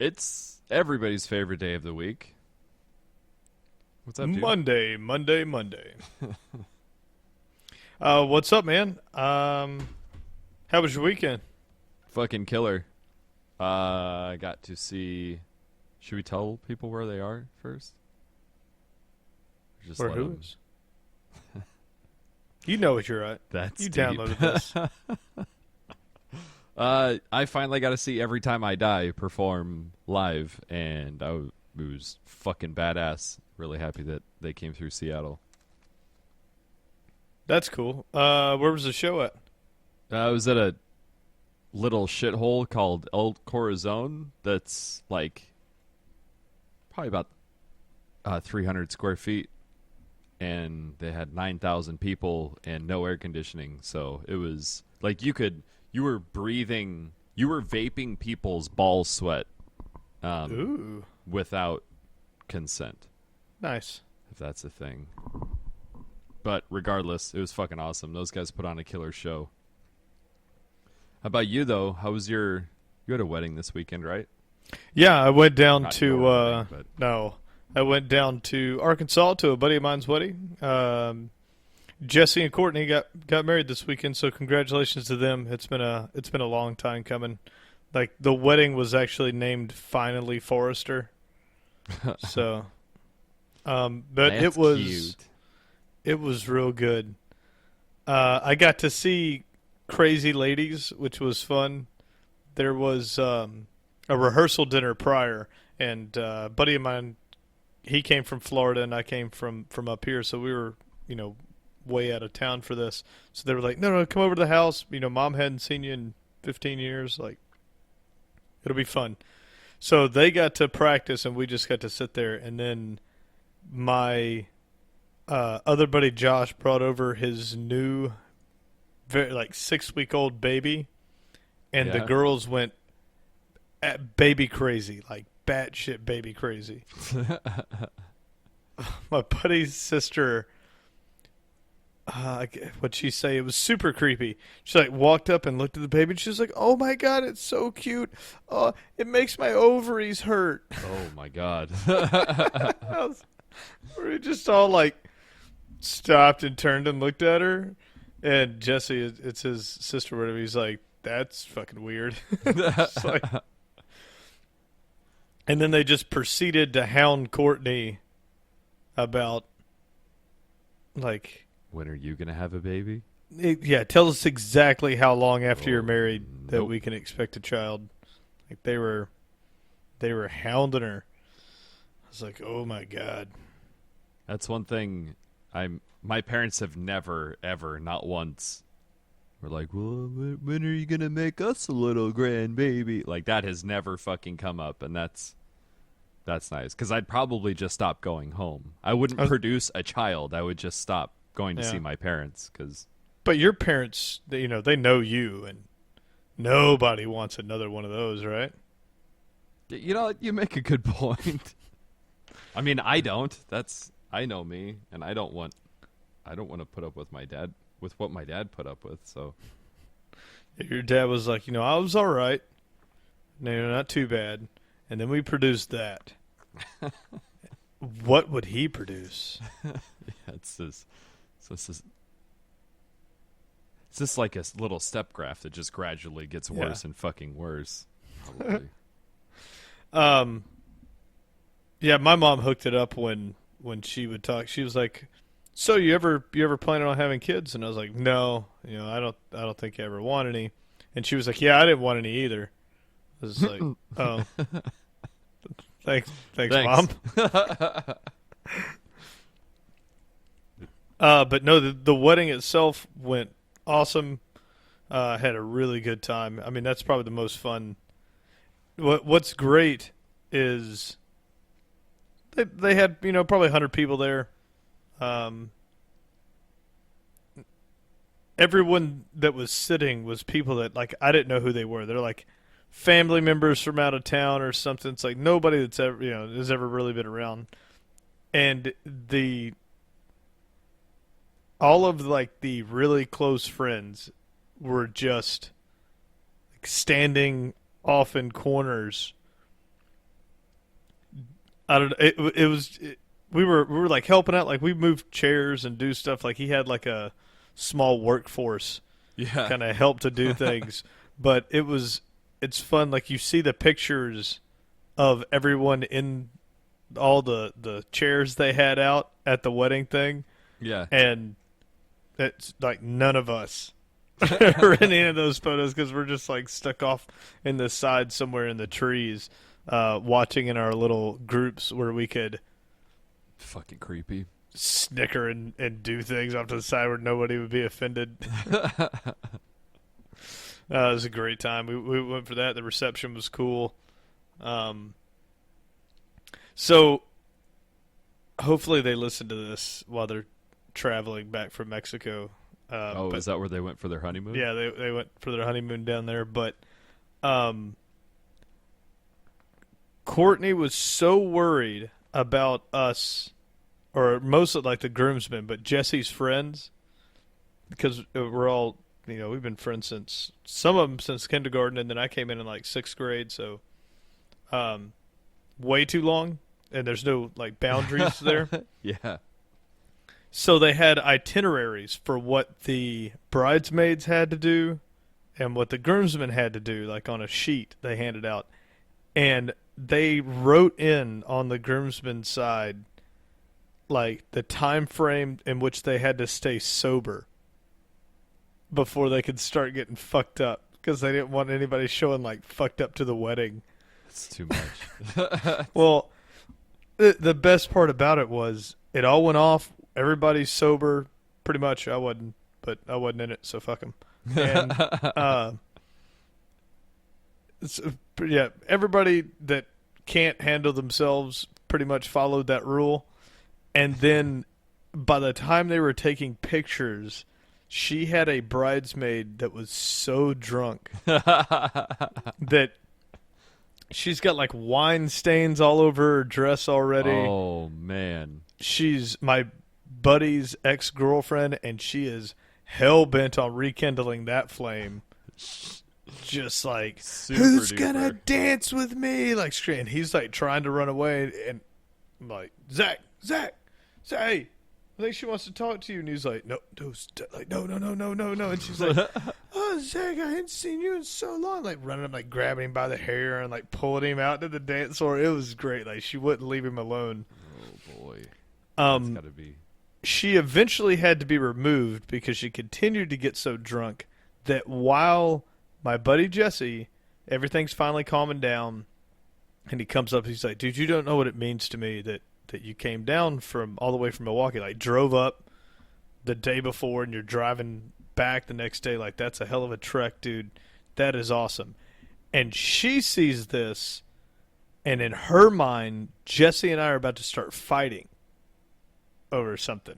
It's everybody's favorite day of the week. What's up, dude? Monday. What's up, man? How was your weekend? Fucking killer. I got to see. Should we tell people where they are first? Or just Or let who 'em- is? You know what you're at. That's You deep. downloaded this. I finally got to see Every Time I Die perform live, and it was fucking badass. Really happy that they came through Seattle. That's cool. Where was the show at? I was at a little shithole called El Corazon that's like probably about 300 square feet, and they had 9,000 people and no air conditioning. So it was like you were vaping people's ball sweat Ooh, without consent, nice. if that's a thing. But regardless, it was fucking awesome. Those guys put on a killer show. How about you, though? You had a wedding this weekend, right? Yeah, I went down Not to your wedding, but no, I went down to Arkansas to a buddy of mine's wedding. Jesse and Courtney got married this weekend, so congratulations to them. It's been a long time coming. Like the wedding was actually named Finally Forrester. So, but that's cute. It was real good. I got to see Crazy Ladies, which was fun. There was a rehearsal dinner prior, and a buddy of mine, he came from Florida, and I came from up here, so we were, way out of town for this. So they were like, no, come over to the house. Mom hadn't seen you in 15 years. Like, it'll be fun. So they got to practice, and we just got to sit there. And then my other buddy Josh brought over his new, 6-week-old baby, and the Yeah. girls went baby crazy, like batshit baby crazy. My buddy's sister, what'd she say? It was super creepy. She walked up and looked at the baby, and she was like, "Oh my god, it's so cute. Oh, it makes my ovaries hurt." Oh my god. We just all stopped and turned and looked at her. And Jesse, it's his sister, or whatever. He's like, "That's fucking weird." It's like, and then they just proceeded to hound Courtney about When are you gonna have a baby? yeah, tell us exactly how long after you're married that nope. we can expect a child. They were hounding her. I was like, "Oh my god." That's one thing. My parents have never, ever, not once, were like, "Well, when are you gonna make us a little grandbaby?" Like that has never fucking come up, and that's nice. Because I'd probably just stop going home. I wouldn't produce a child. I would just stop going to see my parents. But your parents, they know you, and nobody wants another one of those, right? You make a good point. I mean, I don't. I know me, and I don't want to put up with what my dad put up with. So Your dad was like, I was all right. No, not too bad. And then we produced that. What would he produce? yeah, it's just like a little step graph that just gradually gets worse and fucking worse. Probably. Yeah, my mom hooked it up when she would talk. She was like, "So you ever planning on having kids?" And I was like, "No, I don't think I ever want any." And she was like, "Yeah, I didn't want any either." I was like, "Oh, thanks, Mom." But no, the wedding itself went awesome. Had a really good time. I mean, that's probably the most fun. What's great is they had probably 100 people there. everyone that was sitting was people that like I didn't know who they were. They're like family members from out of town or something. It's like nobody that's ever has ever really been around. And the all of like the really close friends were just like, standing off in corners. I don't. It was. We were like helping out. Like we moved chairs and do stuff. Like he had like a small workforce. Yeah. Kind of help to do things. But it's fun. Like you see the pictures of everyone in all the chairs they had out at the wedding thing. Yeah. And it's like none of us are in any of those photos because we're just like stuck off in the side somewhere in the trees, watching in our little groups where we could Fucking creepy. snicker and do things off to the side where nobody would be offended. It was a great time. We went for that. The reception was cool. So hopefully they listen to this while they're traveling back from Mexico. Is that where they went for their honeymoon? Yeah, they went for their honeymoon down there. But Courtney was so worried about us, or most of like the groomsmen, but Jesse's friends, because we're all, we've been friends since, some of them since kindergarten, and then I came in like 6th grade, so way too long, and there's no like boundaries there. Yeah. So they had itineraries for what the bridesmaids had to do and what the groomsmen had to do, like on a sheet they handed out. And they wrote in on the groomsmen's side like the time frame in which they had to stay sober before they could start getting fucked up, because they didn't want anybody showing like fucked up to the wedding. It's too much. Well, the best part about it was it all went off. Everybody's sober, pretty much. I wasn't in it, so fuck them. And yeah, everybody that can't handle themselves pretty much followed that rule. And then by the time they were taking pictures, she had a bridesmaid that was so drunk that she's got like wine stains all over her dress already. Oh, man. She's my buddy's ex-girlfriend, and she is hell-bent on rekindling that flame. Just like, Super who's duper. gonna dance with me? Like, screaming. He's like trying to run away, and I'm like, Zach, hey, I think she wants to talk to you. And he's like, no. And she's like, oh, Zach, I hadn't seen you in so long. Like running up, like grabbing him by the hair and like pulling him out to the dance floor. It was great. Like she wouldn't leave him alone. Oh, boy. That's gotta be. She eventually had to be removed because she continued to get so drunk that while my buddy Jesse, everything's finally calming down, and he comes up, he's like, dude, you don't know what it means to me that you came down from all the way from Milwaukee, like drove up the day before and you're driving back the next day. Like, that's a hell of a trek, dude. That is awesome. And she sees this, and in her mind, Jesse and I are about to start fighting over something.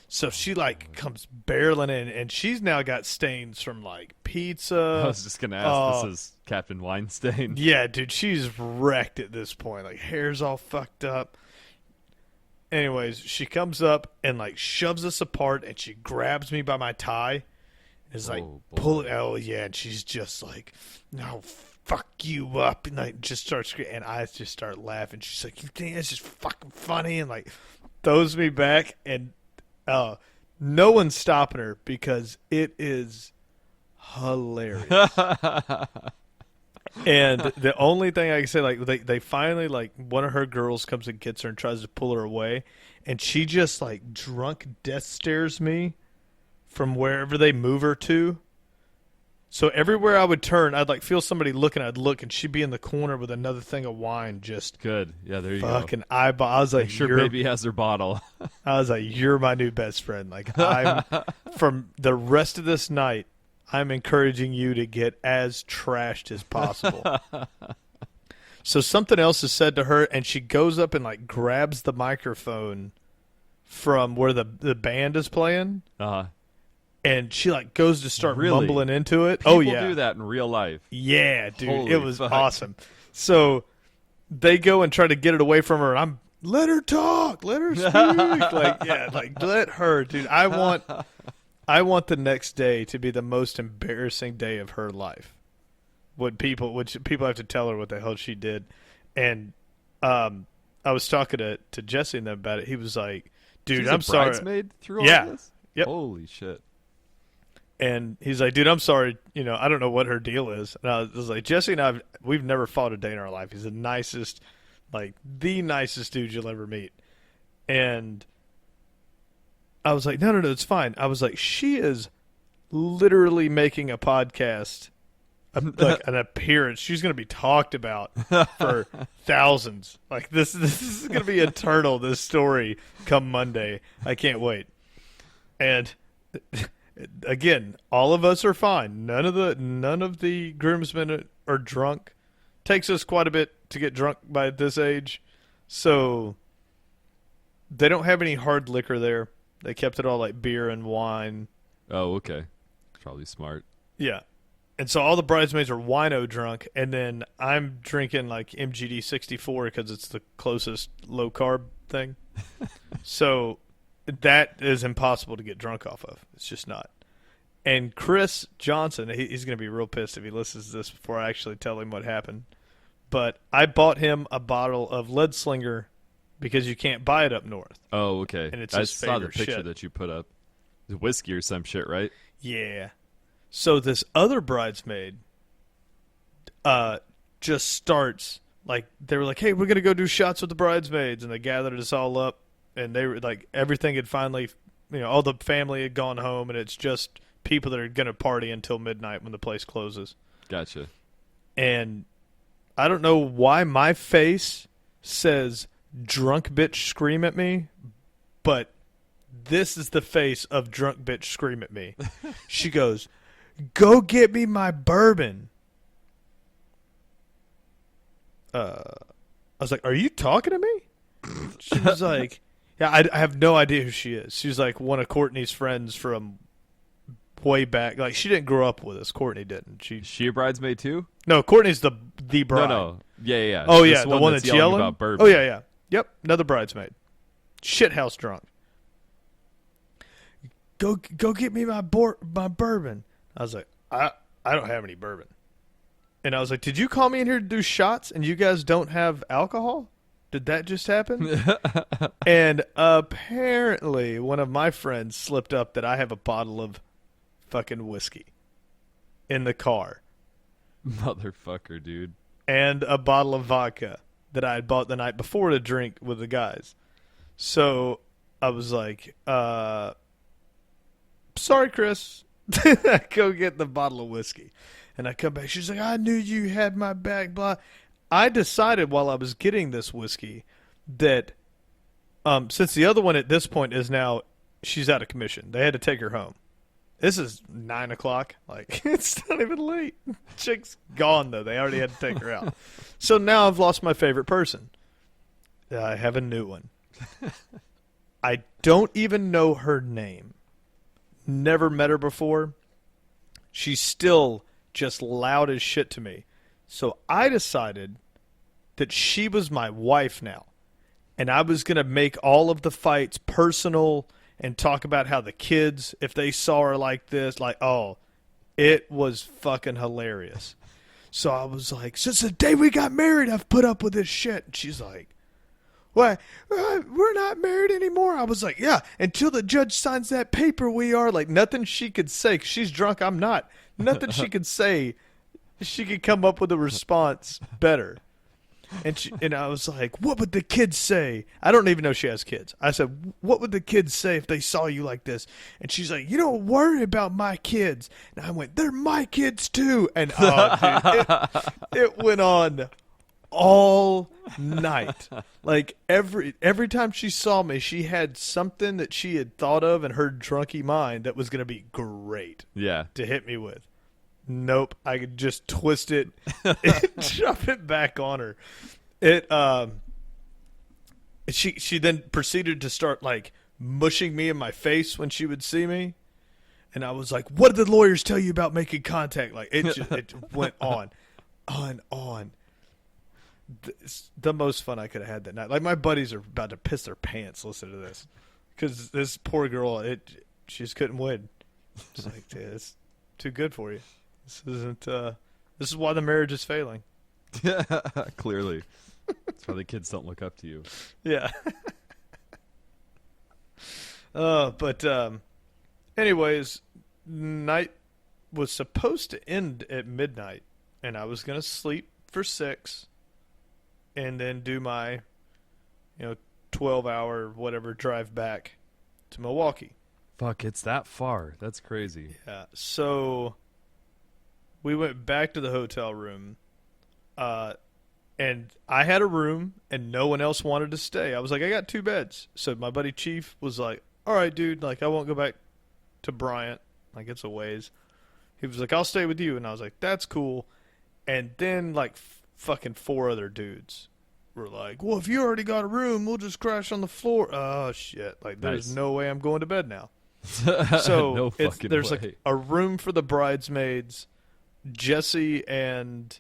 So she like comes barreling in, and she's now got stains from like pizza. I was just gonna ask. This is Captain Weinstein. Yeah, dude, she's wrecked at this point. Like hair's all fucked up. Anyways, she comes up and like shoves us apart, and she grabs me by my tie. Is like pull it. Oh yeah, and she's just like, no, fuck you up, and like just starts screaming, and I just start laughing. She's like, you think that's just fucking funny, and like throws me back, and no one's stopping her because it is hilarious. And the only thing I can say, like they finally, like one of her girls comes and gets her and tries to pull her away, and she just like drunk death stares me from wherever they move her to. So everywhere I would turn, I'd like feel somebody looking. I'd look, and she'd be in the corner with another thing of wine, just good. Yeah, there you fucking eyeball. I was like, Make sure baby has her bottle. I was like, you're my new best friend. Like, I'm from the rest of this night, I'm encouraging you to get as trashed as possible. So something else is said to her, and she goes up and like grabs the microphone from where the band is playing. and she like goes to start Really? mumbling into it. People Oh yeah, do that in real life. yeah, dude, Holy it was fuck. awesome. So they go and try to get it away from her, and I'm let her talk, let her speak. Like, yeah, like let her, dude. I want the next day to be the most embarrassing day of her life. When people have to tell her what the hell she did, and I was talking to Jesse and them about it. He was like, "Dude, She's I'm a sorry." bridesmaid through all Yeah. this? Yep. Holy shit. And he's like, "Dude, I'm sorry. I don't know what her deal is." And I was like, "Jesse and we've never fought a day in our life. He's the nicest dude you'll ever meet." And I was like, "No, it's fine." I was like, "She is literally making a podcast, like an appearance. She's going to be talked about for thousands. Like this is going to be eternal. This story come Monday. I can't wait." And again, all of us are fine. None of the groomsmen are drunk. Takes us quite a bit to get drunk by this age, so they don't have any hard liquor there. They kept it all like beer and wine. Oh, okay. Probably smart. Yeah. And so all the bridesmaids are wino drunk, and then I'm drinking like MGD 64 because it's the closest low carb thing. So that is impossible to get drunk off of. It's just not. And Chris Johnson, he's going to be real pissed if he listens to this before I actually tell him what happened. But I bought him a bottle of Lead Slinger because you can't buy it up north. Oh, okay. And it's I his saw the favorite picture shit. that you put up. Whiskey or some shit, right? Yeah. So this other bridesmaid just starts, like, they were like, "Hey, we're going to go do shots with the bridesmaids." And they gathered us all up, and they were like, everything had finally, all the family had gone home, and it's just people that are going to party until midnight when the place closes. Gotcha. And I don't know why my face says drunk bitch scream at me, but this is the face of drunk bitch scream at me. She goes, "Go get me my bourbon." I was like, "Are you talking to me?" She was like, "Yeah, I have no idea who she is." She's like one of Courtney's friends from way back. Like, she didn't grow up with us. Courtney didn't. Is she a bridesmaid too? No, Courtney's the bride. No. Yeah. Oh, This yeah, the one that's yelling about bourbon. Oh, yeah. Yep, another bridesmaid. Shithouse drunk. Go get me my bourbon. I was like, I don't have any bourbon. And I was like, "Did you call me in here to do shots and you guys don't have alcohol? Did that just happen?" And apparently one of my friends slipped up that I have a bottle of fucking whiskey in the car. Motherfucker, dude. And a bottle of vodka that I had bought the night before to drink with the guys. So I was like, "Sorry, Chris." I go get the bottle of whiskey. And I come back. She's like, "I knew you had my back, blah." I decided while I was getting this whiskey that since the other one at this point is now, she's out of commission. They had to take her home. This is 9 o'clock. Like, it's not even late. Chick's gone, though. They already had to take her out. So now I've lost my favorite person. I have a new one. I don't even know her name. Never met her before. She's still just loud as shit to me. So I decided that she was my wife now. And I was going to make all of the fights personal and talk about how the kids, if they saw her like this, like, oh, it was fucking hilarious. So I was like, "Since the day we got married, I've put up with this shit." And she's like, "What? We're not married anymore." I was like, "Yeah, until the judge signs that paper, we are." Like, nothing she could say, 'cause she's drunk, I'm not. Nothing she could say, she could come up with a response better. And I was like, "What would the kids say?" I don't even know she has kids. I said, "What would the kids say if they saw you like this?" And she's like, "You don't worry about my kids." And I went, "They're my kids too." And oh, dude, it went on all night. Like every time she saw me, she had something that she had thought of in her drunky mind that was going to be great Yeah. to hit me with. Nope, I could just twist it and drop it back on her. She then proceeded to start like mushing me in my face when she would see me. And I was like, what did the lawyers tell you about making contact? Like, it went on. The most fun I could have had that night. Like, my buddies are about to piss their pants listening to this. Because this poor girl, she just couldn't win. It's like, dude, it's too good for you. This is why the marriage is failing. Clearly. That's why the kids don't look up to you. Yeah. But anyways, night was supposed to end at midnight, and I was going to sleep for 6 and then do my 12-hour whatever drive back to Milwaukee. Fuck, it's that far. That's crazy. Yeah. So we went back to the hotel room, and I had a room, and no one else wanted to stay. I was like, I got 2 beds. So my buddy Chief was like, all right, dude, like, I won't go back to Bryant. Like, it's a ways. He was like, I'll stay with you. And I was like, that's cool. And then, like, fucking 4 other dudes were like, well, if you already got a room, we'll just crash on the floor. Oh, shit. Like, there's no way I'm going to bed now. So no fucking there's way. like a room for the bridesmaids. Jesse and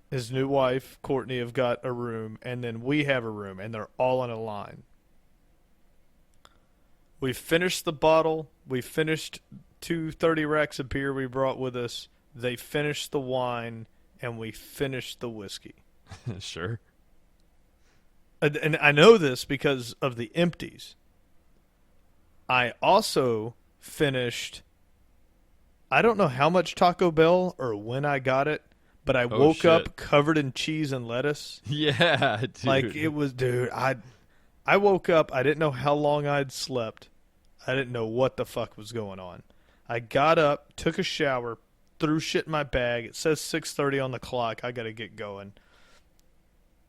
his new wife, Courtney, have got a room. And then we have a room. And they're all in a line. We finished the bottle. We finished 2 30 racks of beer we brought with us. They finished the wine, and we finished the whiskey. Sure. And I know this because of the empties. I also finished, I don't know how much Taco Bell or when I got it, but I woke up covered in cheese and lettuce. Yeah, dude. Like, it was, dude, I woke up, I didn't know how long I'd slept. I didn't know what the fuck was going on. I got up, took a shower, threw shit in my bag. It says 6:30 on the clock. I got to get going.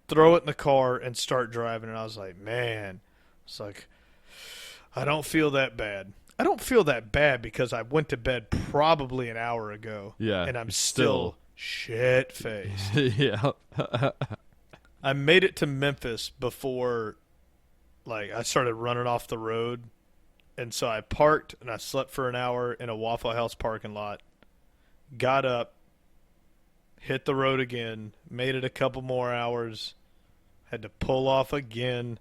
Throw it in the car and start driving. And I was like, man, it's like, I don't feel that bad. I don't feel that bad because I went to bed probably an hour ago. Yeah. And I'm still shit-faced. Yeah. I made it to Memphis before, like, I started running off the road. And so I parked and I slept for an hour in a Waffle House parking lot. Got up, hit the road again, made it a couple more hours, had to pull off again,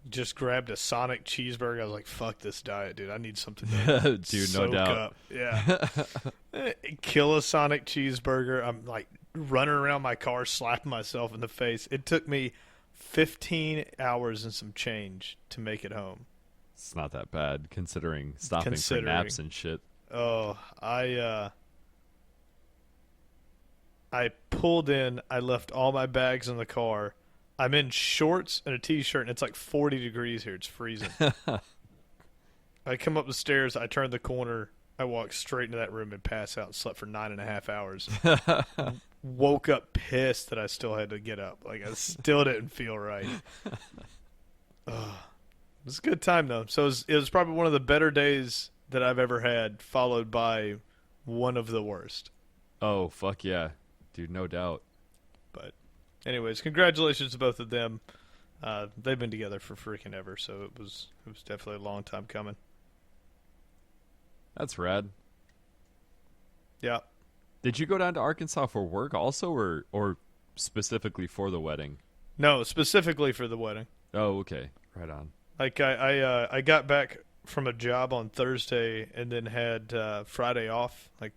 just grabbed a Sonic cheeseburger. I was like, fuck this diet, dude. I need something to dude, soak no doubt. up. Yeah. Kill a Sonic cheeseburger. I'm like running around my car, slapping myself in the face. It took me 15 hours and some change to make it home. It's not that bad considering stopping for naps and shit. Oh, I pulled in. I left all my bags in the car. I'm in shorts and a T-shirt, and it's like 40 degrees here. It's freezing. I come up the stairs. I turn the corner. I walk straight into that room and pass out and slept for 9.5 hours. Woke up pissed that I still had to get up. Like, I still didn't feel right. It was a good time, though. So it was probably one of the better days that I've ever had, followed by one of the worst. Oh, fuck yeah. Dude, no doubt. But anyways, congratulations to both of them. They've been together for freaking ever, so it was definitely a long time coming. That's rad. Yeah. Did you go down to Arkansas for work also, or specifically for the wedding? No, specifically for the wedding. Oh, okay. Right on. Like, I got back from a job on Thursday and then had Friday off. Like,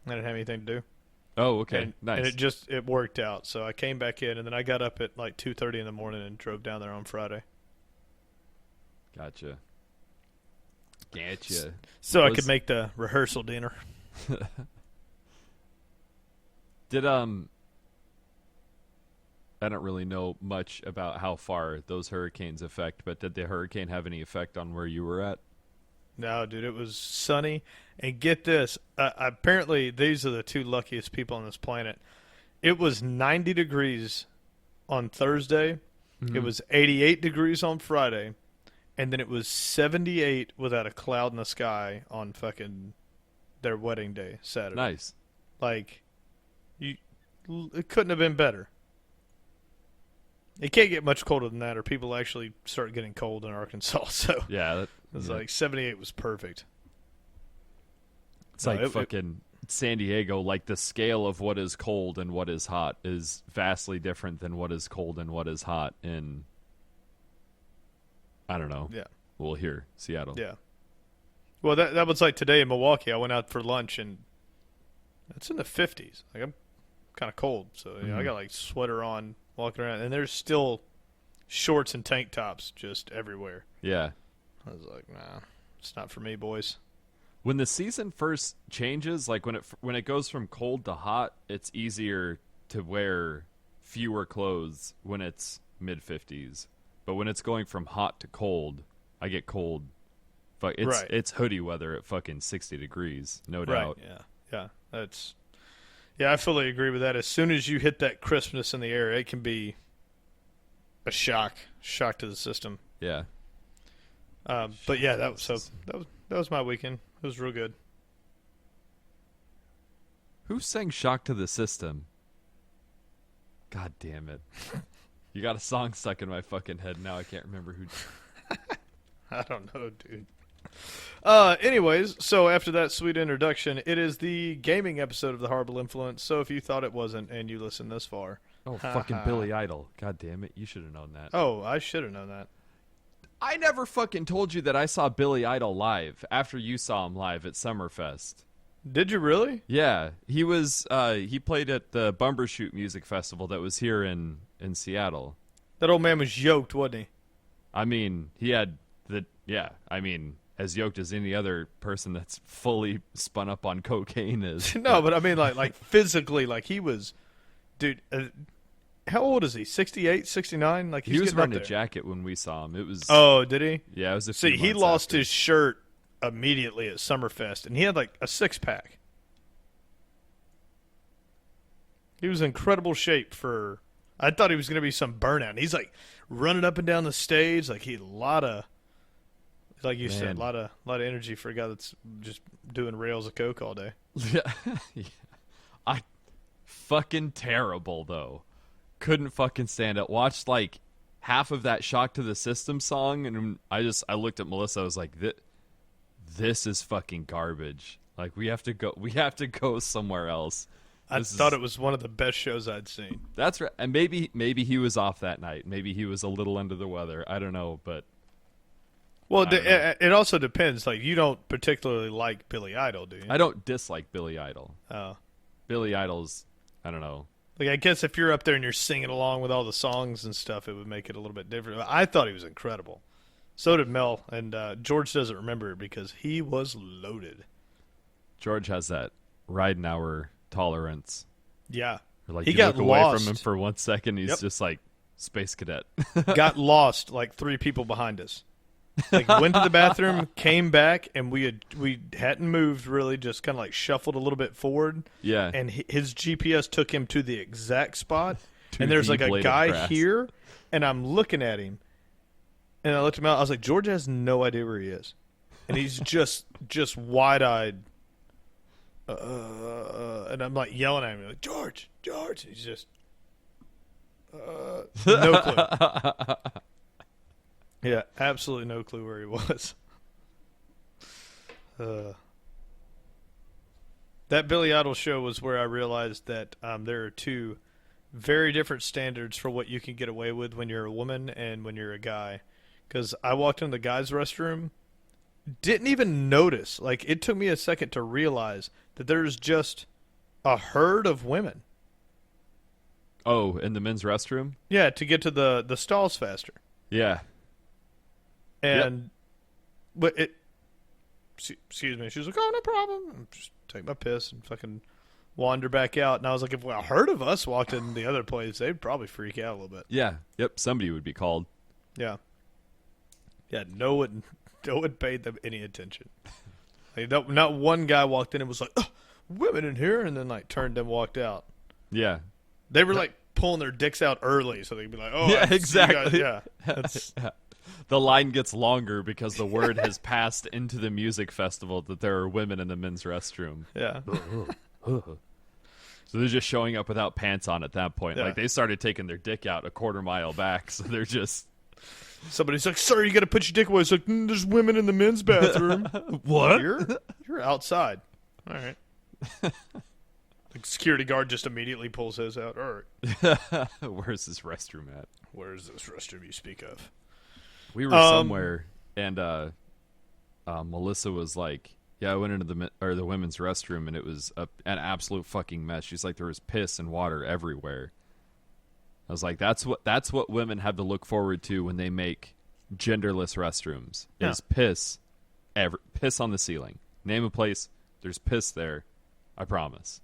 I didn't have anything to do. Oh, okay. Nice. And it worked out. So I came back in, and then I got up at like 2:30 in the morning and drove down there on Friday. Gotcha. So I could make the rehearsal dinner. Did I don't really know much about how far those hurricanes affect, but did the hurricane have any effect on where you were at? No, dude, it was sunny. And get this, apparently these are the 2 luckiest people on this planet. It was 90 degrees on Thursday. Mm-hmm. It was 88 degrees on Friday. And then it was 78 without a cloud in the sky on fucking their wedding day, Saturday. Nice. Like, it couldn't have been better. It can't get much colder than that, or people actually start getting cold in Arkansas. So yeah, it was like 78 was perfect. It's like fucking San Diego, like the scale of what is cold and what is hot is vastly different than what is cold and what is hot in, I don't know. Yeah. Well, here, Seattle. Yeah. Well, that was like today in Milwaukee. I went out for lunch, and it's in the 50s. Like, I'm kind of cold, so I got like sweater on, walking around, and there's still shorts and tank tops just everywhere. Yeah. I was like, nah, it's not for me, boys. When the season first changes, like when it goes from cold to hot, it's easier to wear fewer clothes when it's mid-50s. But when it's going from hot to cold, I get cold. It's hoodie weather at fucking 60 degrees, no doubt. Yeah. I fully agree with that. As soon as you hit that crispness in the air, it can be a shock to the system. Yeah. But yeah, that was my weekend. It was real good. Who sang "Shock to the System"? God damn it! You got a song stuck in my fucking head now. I can't remember who. I don't know, dude. Anyways, so after that sweet introduction, it is the gaming episode of The Horrible Influence. So if you thought it wasn't and you listened this far. Oh, fucking Billy Idol. God damn it. You should have known that. Oh, I should have known that. I never fucking told you that I saw Billy Idol live after you saw him live at Summerfest. Did you really? Yeah. He was he played at the Bumbershoot Music Festival that was here in Seattle. That old man was yoked, wasn't he? I mean, he had as yoked as any other person that's fully spun up on cocaine is. No, but I mean, like physically, like he was, dude. How old is he? 68, 69? Like he was wearing a jacket when we saw him. It was. Oh, did he? Yeah, it was. He lost his shirt immediately at Summerfest, and he had like a 6-pack. He was in incredible shape for. I thought he was going to be some burnout. And he's like running up and down the stage, like he had a lot of. Like you said, a lot of energy for a guy that's just doing rails of coke all day. Yeah. I fucking terrible though. Couldn't fucking stand it. Watched like half of that "Shock to the System" song, and I looked at Melissa. I was like, "This is fucking garbage. Like we have to go somewhere else." I thought it was one of the best shows I'd seen. That's right. And maybe he was off that night. Maybe he was a little under the weather. I don't know, but. Well, it also depends. Like, you don't particularly like Billy Idol, do you? I don't dislike Billy Idol. Oh. Billy Idol's, I don't know. Like, I guess if you're up there and you're singing along with all the songs and stuff, it would make it a little bit different. But I thought he was incredible. So did Mel, and George doesn't remember it because he was loaded. George has that Ridenhour tolerance. Yeah. Like, he you got look lost. away from him for 1 second, he's just like, space cadet. Got lost like 3 people behind us. Like, went to the bathroom, came back, and we hadn't moved really, just kind of like shuffled a little bit forward. Yeah. And his GPS took him to the exact spot. And there's like a guy here, and I'm looking at him, and I looked him out. I was like, George has no idea where he is, and he's just wide-eyed. And I'm like yelling at him, like, George. He's just no clue. Yeah, absolutely no clue where he was. That Billy Idol show was where I realized that there are 2 very different standards for what you can get away with when you're a woman and when you're a guy. Because I walked into the guys' restroom, didn't even notice. Like, it took me a second to realize that there's just a herd of women. Oh, in the men's restroom? Yeah, to get to the stalls faster. Yeah. And, but excuse me, she was like, oh, no problem. And just take my piss and fucking wander back out. And I was like, if a herd of us walked in the other place, they'd probably freak out a little bit. Yeah. Yep. Somebody would be called. Yeah. Yeah. No one paid them any attention. Like, not one guy walked in and was like, oh, women in here, and then like turned and walked out. Yeah. They were like pulling their dicks out early, so they'd be like, oh, yeah, exactly. Yeah. That's. The line gets longer because the word has passed into the music festival that there are women in the men's restroom. Yeah. So they're just showing up without pants on at that point. Yeah. Like, they started taking their dick out a quarter mile back, so they're just... Somebody's like, sir, you got to put your dick away. It's like, there's women in the men's bathroom. What? You're outside. All right. The security guard just immediately pulls his out. All right. Where's this restroom at? Where's this restroom you speak of? We were somewhere, and Melissa was like, "Yeah, I went into the women's restroom, and it was an absolute fucking mess." She's like, "There was piss and water everywhere." I was like, "That's what women have to look forward to when they make genderless restrooms. Is piss, piss on the ceiling. Name a place. There's piss there. I promise."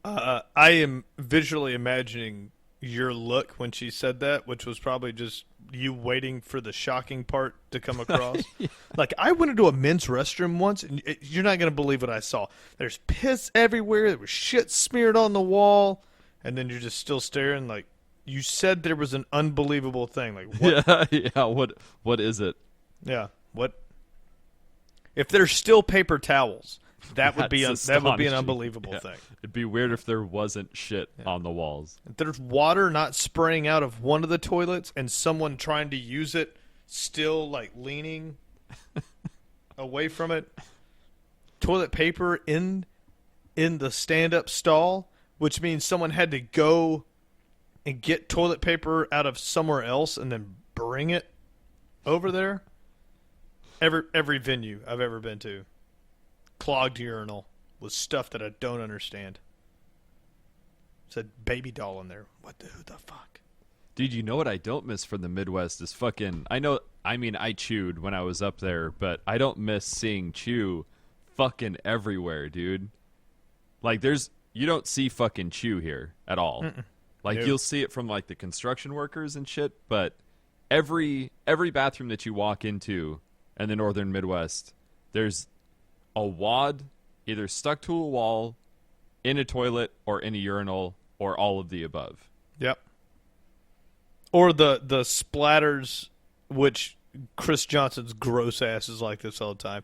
I am visually imagining your look when she said that, which was probably just you waiting for the shocking part to come across. Yeah. Like, I went into a men's restroom once, and you're not going to believe what I saw. There's piss everywhere. There was shit smeared on the wall. And then you're just still staring like, you said there was an unbelievable thing. Like, what? Yeah. What is it? Yeah. What? If there's still paper towels, that would be an unbelievable thing. It'd be weird if there wasn't shit on the walls. If there's water not spraying out of one of the toilets and someone trying to use it still like leaning away from it. Toilet paper in the stand-up stall, which means someone had to go and get toilet paper out of somewhere else and then bring it over there. Every venue I've ever been to, clogged urinal with stuff that I don't understand. Said baby doll in there. Who the fuck? Dude, you know what I don't miss from the Midwest is fucking... I chewed when I was up there, but I don't miss seeing chew fucking everywhere, dude. Like, you don't see fucking chew here at all. Mm-mm. Like, Nope. You'll see it from, like, the construction workers and shit, but every bathroom that you walk into in the northern Midwest, there's a wad either stuck to a wall, in a toilet, or in a urinal, or all of the above. Yep. Or the splatters, which Chris Johnson's gross ass is like this all the time.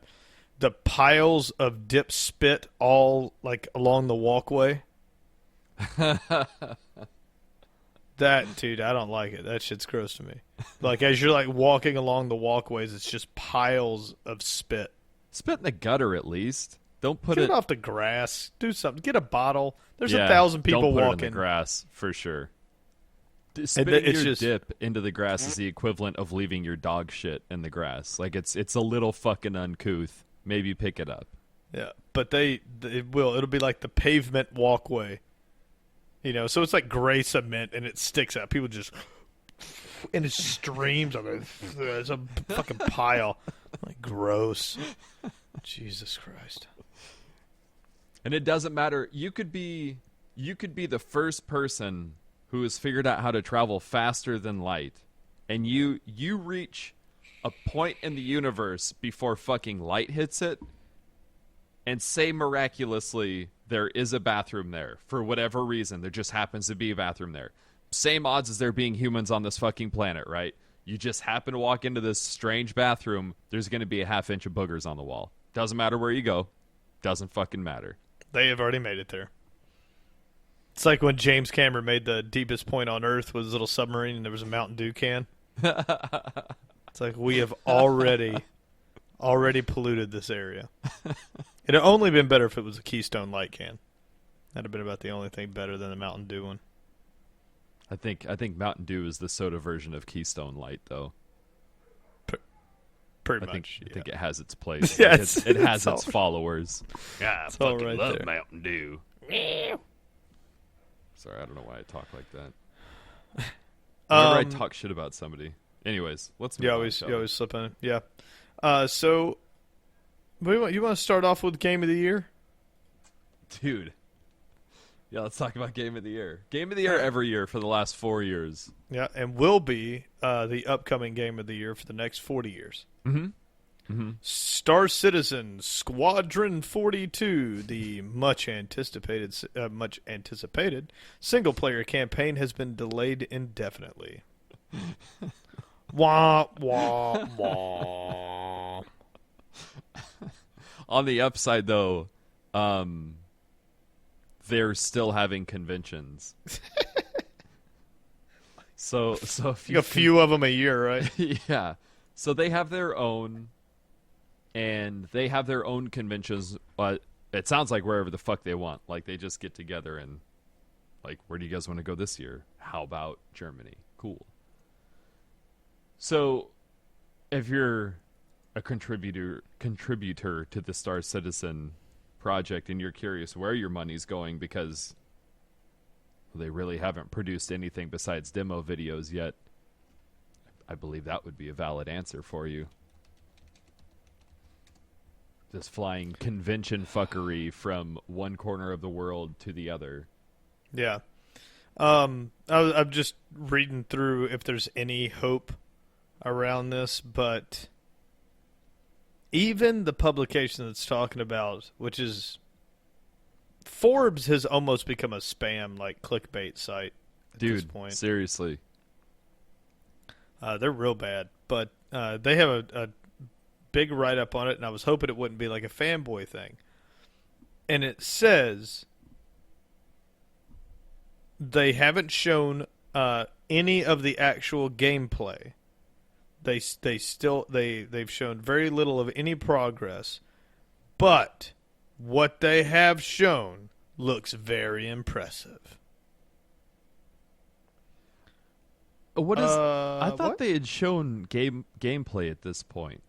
The piles of dip spit all like along the walkway. That, dude, I don't like it. That shit's gross to me. Like, as you're like walking along the walkways, it's just piles of spit. Spit in the gutter at least. Don't put Get it it off the grass. Do something. Get a bottle. There's Yeah, 1,000 people don't put walking. it in the grass for sure. And Spitting it's your just- dip into the grass is the equivalent of leaving your dog shit in the grass. Like it's a little fucking uncouth. Maybe pick it up. Yeah, but it'll be like the pavement walkway. You know, so it's like gray cement and it sticks out. People just, and it streams of it. It's a fucking pile. Like, gross. Jesus Christ. And it doesn't matter. You could be the first person who has figured out how to travel faster than light, and you reach a point in the universe before fucking light hits it, and say miraculously there is a bathroom there. For whatever reason, there just happens to be a bathroom there. Same odds as there being humans on this fucking planet, right? You just happen to walk into this strange bathroom, there's going to be a half inch of boogers on the wall. Doesn't matter where you go. Doesn't fucking matter. They have already made it there. It's like when James Cameron made the deepest point on Earth with his little submarine and there was a Mountain Dew can. It's like we have already polluted this area. It'd have only been better if it was a Keystone Light can. That'd have been about the only thing better than the Mountain Dew one. I think Mountain Dew is the soda version of Keystone Light, though. Pretty I much. think it has its place. Yeah, Like, it's- it has it's its followers. Yeah, I it's all fucking right love there. Mountain Dew. Sorry, I don't know why I talk like that. Whenever I talk shit about somebody. Anyways, let's move You on, always shall we? slip in. Yeah. So, you want to start off with Game of the Year? Dude. Yeah, let's talk about Game of the Year. Game of the Year every year for the last 4 years. Yeah, and will be the upcoming Game of the Year for the next 40 years. Mm-hmm. Mm-hmm. Star Citizen Squadron 42, the much anticipated single player campaign has been delayed indefinitely. Wah wah wah. On the upside, though, they're still having conventions. so if you A few of them a year, right? yeah. So they have their own, and they have their own conventions. it sounds like wherever the fuck they want. Like they just get together and like, where do you guys want to go this year? How about Germany? Cool. So, if you're a contributor to the Star Citizen project and you're curious where your money's going because they really haven't produced anything besides demo videos yet, I believe that would be a valid answer for you. Just flying convention fuckery from one corner of the world to the other. Yeah. I'm just reading through if there's any hope around this, but even the publication that's talking about, which is Forbes, has almost become a spam, like, clickbait site at this point. Seriously. They're real bad, but they have a big write-up on it, and I was hoping it wouldn't be like a fanboy thing. And it says they haven't shown any of the actual gameplay. They've shown very little of any progress, but what they have shown looks very impressive. What is? I thought what? they had shown gameplay at this point.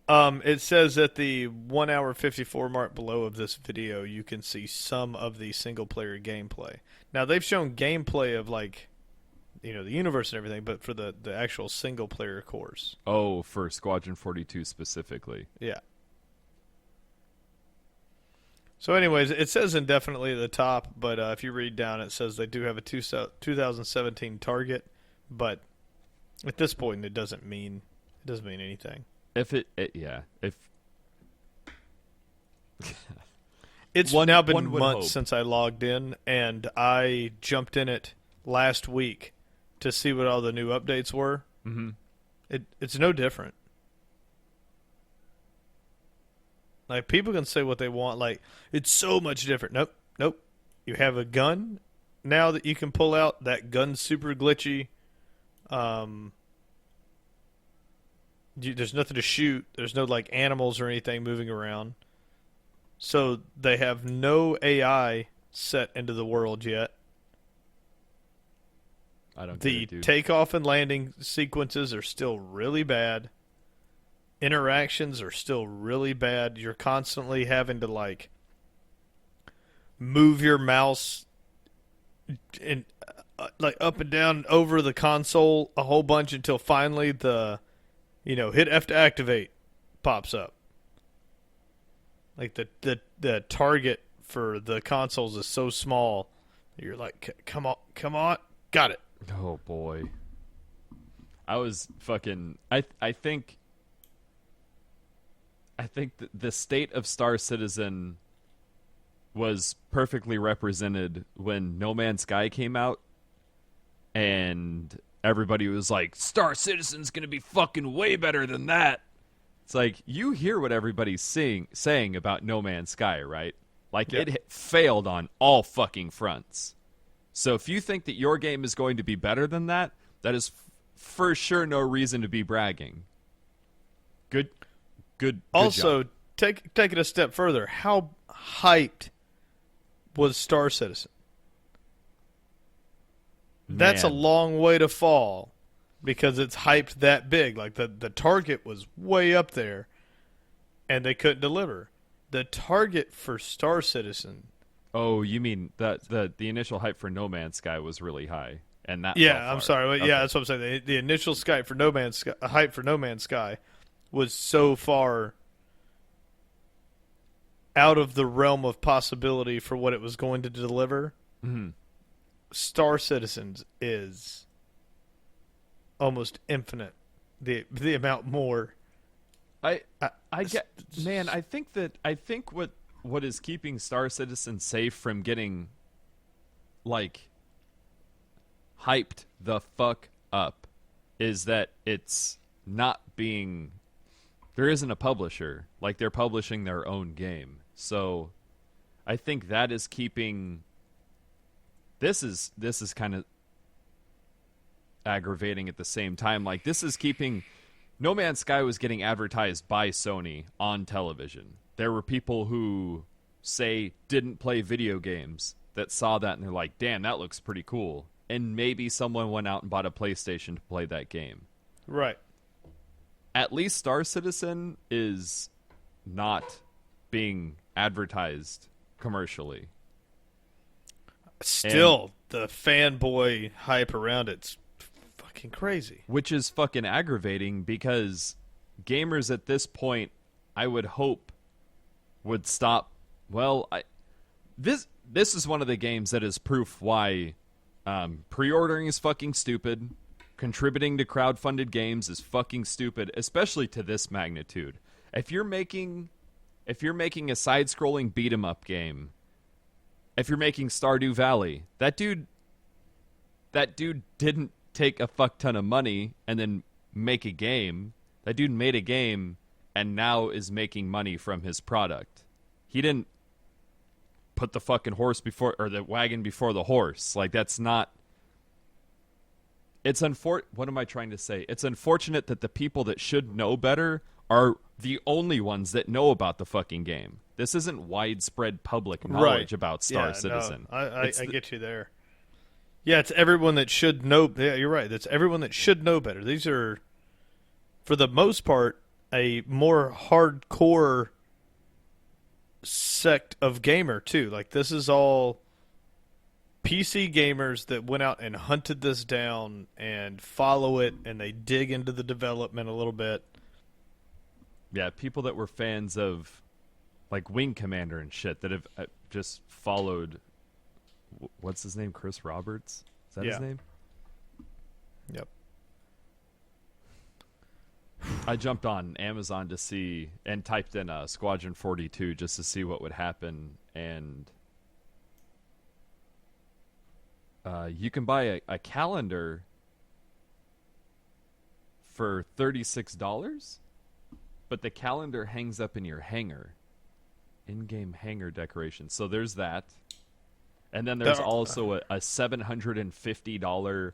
It says at the 1 hour 54 mark below of this video, you can see some of the single player gameplay. Now they've shown gameplay of, like, you know, the universe and everything, but for the actual single player course. Oh, for Squadron 42 specifically. Yeah. So anyways, it says indefinitely at the top, but if you read down, it says they do have a 2017 target, but at this point it doesn't mean anything. If It's now been months since I logged in, and I jumped in it last week to see what all the new updates were. Mm-hmm. It's no different. Like, people can say what they want, like, it's so much different. Nope. You have a gun now that you can pull out. That gun's super glitchy. There's nothing to shoot. There's no, like, animals or anything moving around. So they have no AI set into the world yet. I don't The get it, dude. takeoff and landing sequences are still really bad. Interactions are still really bad. You're constantly having to, like, move your mouse and like up and down over the console a whole bunch until finally the, hit F to activate pops up. Like the target for the consoles is so small that you're like, come on, got it. Oh boy. I was fucking. I think the state of Star Citizen was perfectly represented when No Man's Sky came out, and everybody was like, Star Citizen's gonna be fucking way better than that. It's like, you hear what everybody's saying about No Man's Sky, right? Like, yeah. It failed on all fucking fronts. So if you think that your game is going to be better than that, that is for sure no reason to be bragging. Good Also, job. take it a step further. How hyped was Star Citizen? That's a Man. long way to fall because it's hyped that big. Like, the target was way up there, and they couldn't deliver. The target for Star Citizen. Oh, you mean that the initial hype for No Man's Sky was really high, and that. Yeah, fell far. I'm sorry. Okay. Yeah, that's what I'm saying. The initial hype for No Man's Sky was so far out of the realm of possibility for what it was going to deliver. Mm-hmm. Star Citizens is almost infinite. The amount more. I get, man. I think what is keeping Star Citizen safe from getting, like, hyped the fuck up is that it's not being. There isn't a publisher. Like, they're publishing their own game. So I think that is keeping. This is kind of aggravating at the same time. Like, this is keeping No Man's Sky was getting advertised by Sony on television. There were people who, say, didn't play video games that saw that and they're like, damn, that looks pretty cool. And maybe someone went out and bought a PlayStation to play that game. Right. At least Star Citizen is not being advertised commercially. Still, the fanboy hype around it's fucking crazy. Which is fucking aggravating because gamers at this point, I would hope, would stop. Well, this is one of the games that is proof why pre-ordering is fucking stupid. Contributing to crowdfunded games is fucking stupid, especially to this magnitude. If you're making a side-scrolling beat-em-up game, if you're making Stardew Valley, that dude didn't take a fuck ton of money and then make a game. That dude made a game and now is making money from his product. He didn't put the fucking horse before, or the wagon before the horse. Like, that's not... What am I trying to say? It's unfortunate that the people that should know better are the only ones that know about the fucking game. This isn't widespread public knowledge about Star Citizen. No, I get you there. Yeah, it's everyone that should know. Yeah, you're right. That's everyone that should know better. These are, for the most part, a more hardcore sect of gamer, too. Like, this is all PC gamers that went out and hunted this down and follow it, and they dig into the development a little bit. Yeah, people that were fans of, like, Wing Commander and shit that have just followed, what's his name, Chris Roberts? Is that his name? Yep. I jumped on Amazon to see, and typed in Squadron 42 just to see what would happen, and you can buy a calendar for $36, but the calendar hangs up in your hangar. In-game hangar decoration. So there's that. And then there's also a $750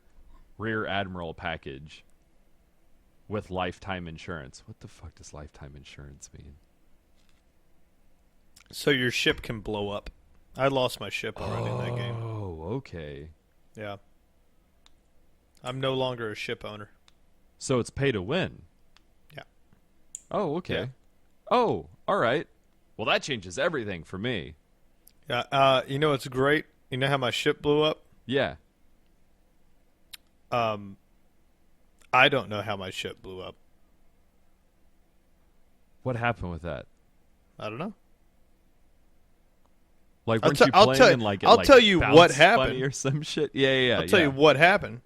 Rear Admiral package with lifetime insurance. What the fuck does lifetime insurance mean? So your ship can blow up. I lost my ship already in that game. Oh, okay. Yeah. I'm no longer a ship owner. So it's pay to win. Yeah. Oh, okay. Yeah. Oh, all right. Well, that changes everything for me. Yeah. You know what's great? You know how my ship blew up? Yeah. I don't know how my ship blew up. What happened with that? I don't know. Like, weren't you playing and like it, I'll tell you what happened funny or some shit? Yeah. I'll tell you what happened,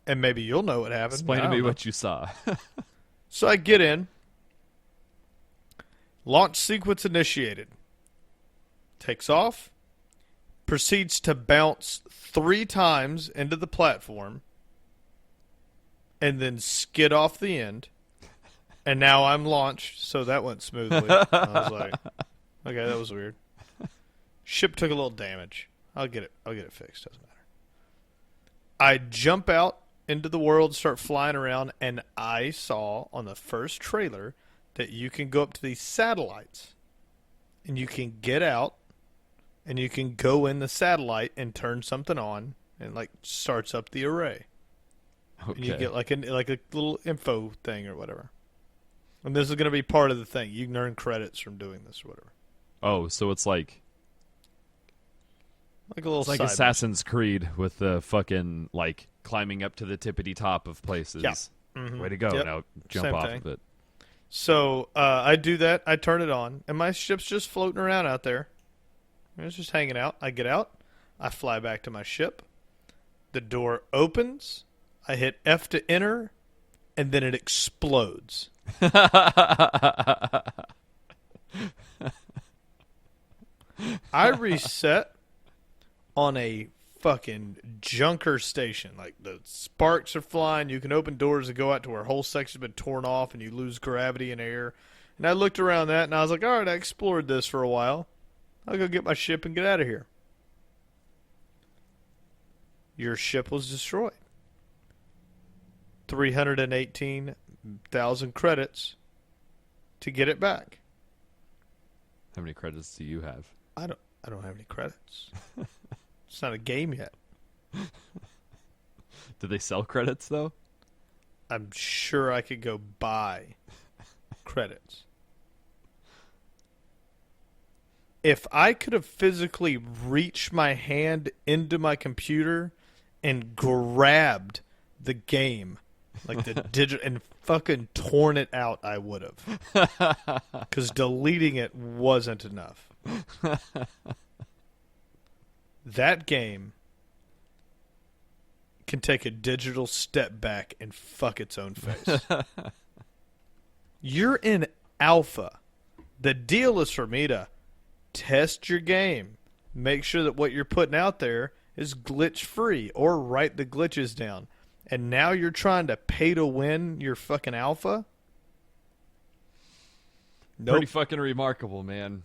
and maybe you'll know what happened. Explain to me what you saw. So I get in. Launch sequence initiated. Takes off. Proceeds to bounce 3 times into the platform. And then skid off the end. And now I'm launched, so that went smoothly. I was like, okay, that was weird. Ship took a little damage. I'll get it fixed. Doesn't matter. I jump out into the world, start flying around, and I saw on the first trailer that you can go up to these satellites and you can get out and you can go in the satellite and turn something on and like starts up the array. Okay. And you get like a little info thing or whatever. And this is going to be part of the thing. You can earn credits from doing this or whatever. Oh, so it's like a little it's like Assassin's Creed with the fucking like climbing up to the tippity top of places. Yeah. Mm-hmm. Way to go. Yep. Now jump Same off thing. of it. So I do that. I turn it on, and my ship's just floating around out there. It's just hanging out. I get out. I fly back to my ship. The door opens. I hit F to enter, and then it explodes. I reset on a fucking junker station. Like, the sparks are flying. You can open doors to go out to where a whole section's been torn off and you lose gravity and air. And I looked around that and I was like, all right, I explored this for a while. I'll go get my ship and get out of here. Your ship was destroyed. 318 1,000 credits to get it back. How many credits do you have? I don't have any credits. It's not a game yet. Do they sell credits though? I'm sure I could go buy credits. If I could have physically reached my hand into my computer and grabbed the game, like the digital, and fucking torn it out, I would have. Because deleting it wasn't enough. That game can take a digital step back and fuck its own face. You're in alpha. The deal is for me to test your game. Make sure that what you're putting out there is glitch free or write the glitches down. And now you're trying to pay to win your fucking alpha? Nope. Pretty fucking remarkable, man.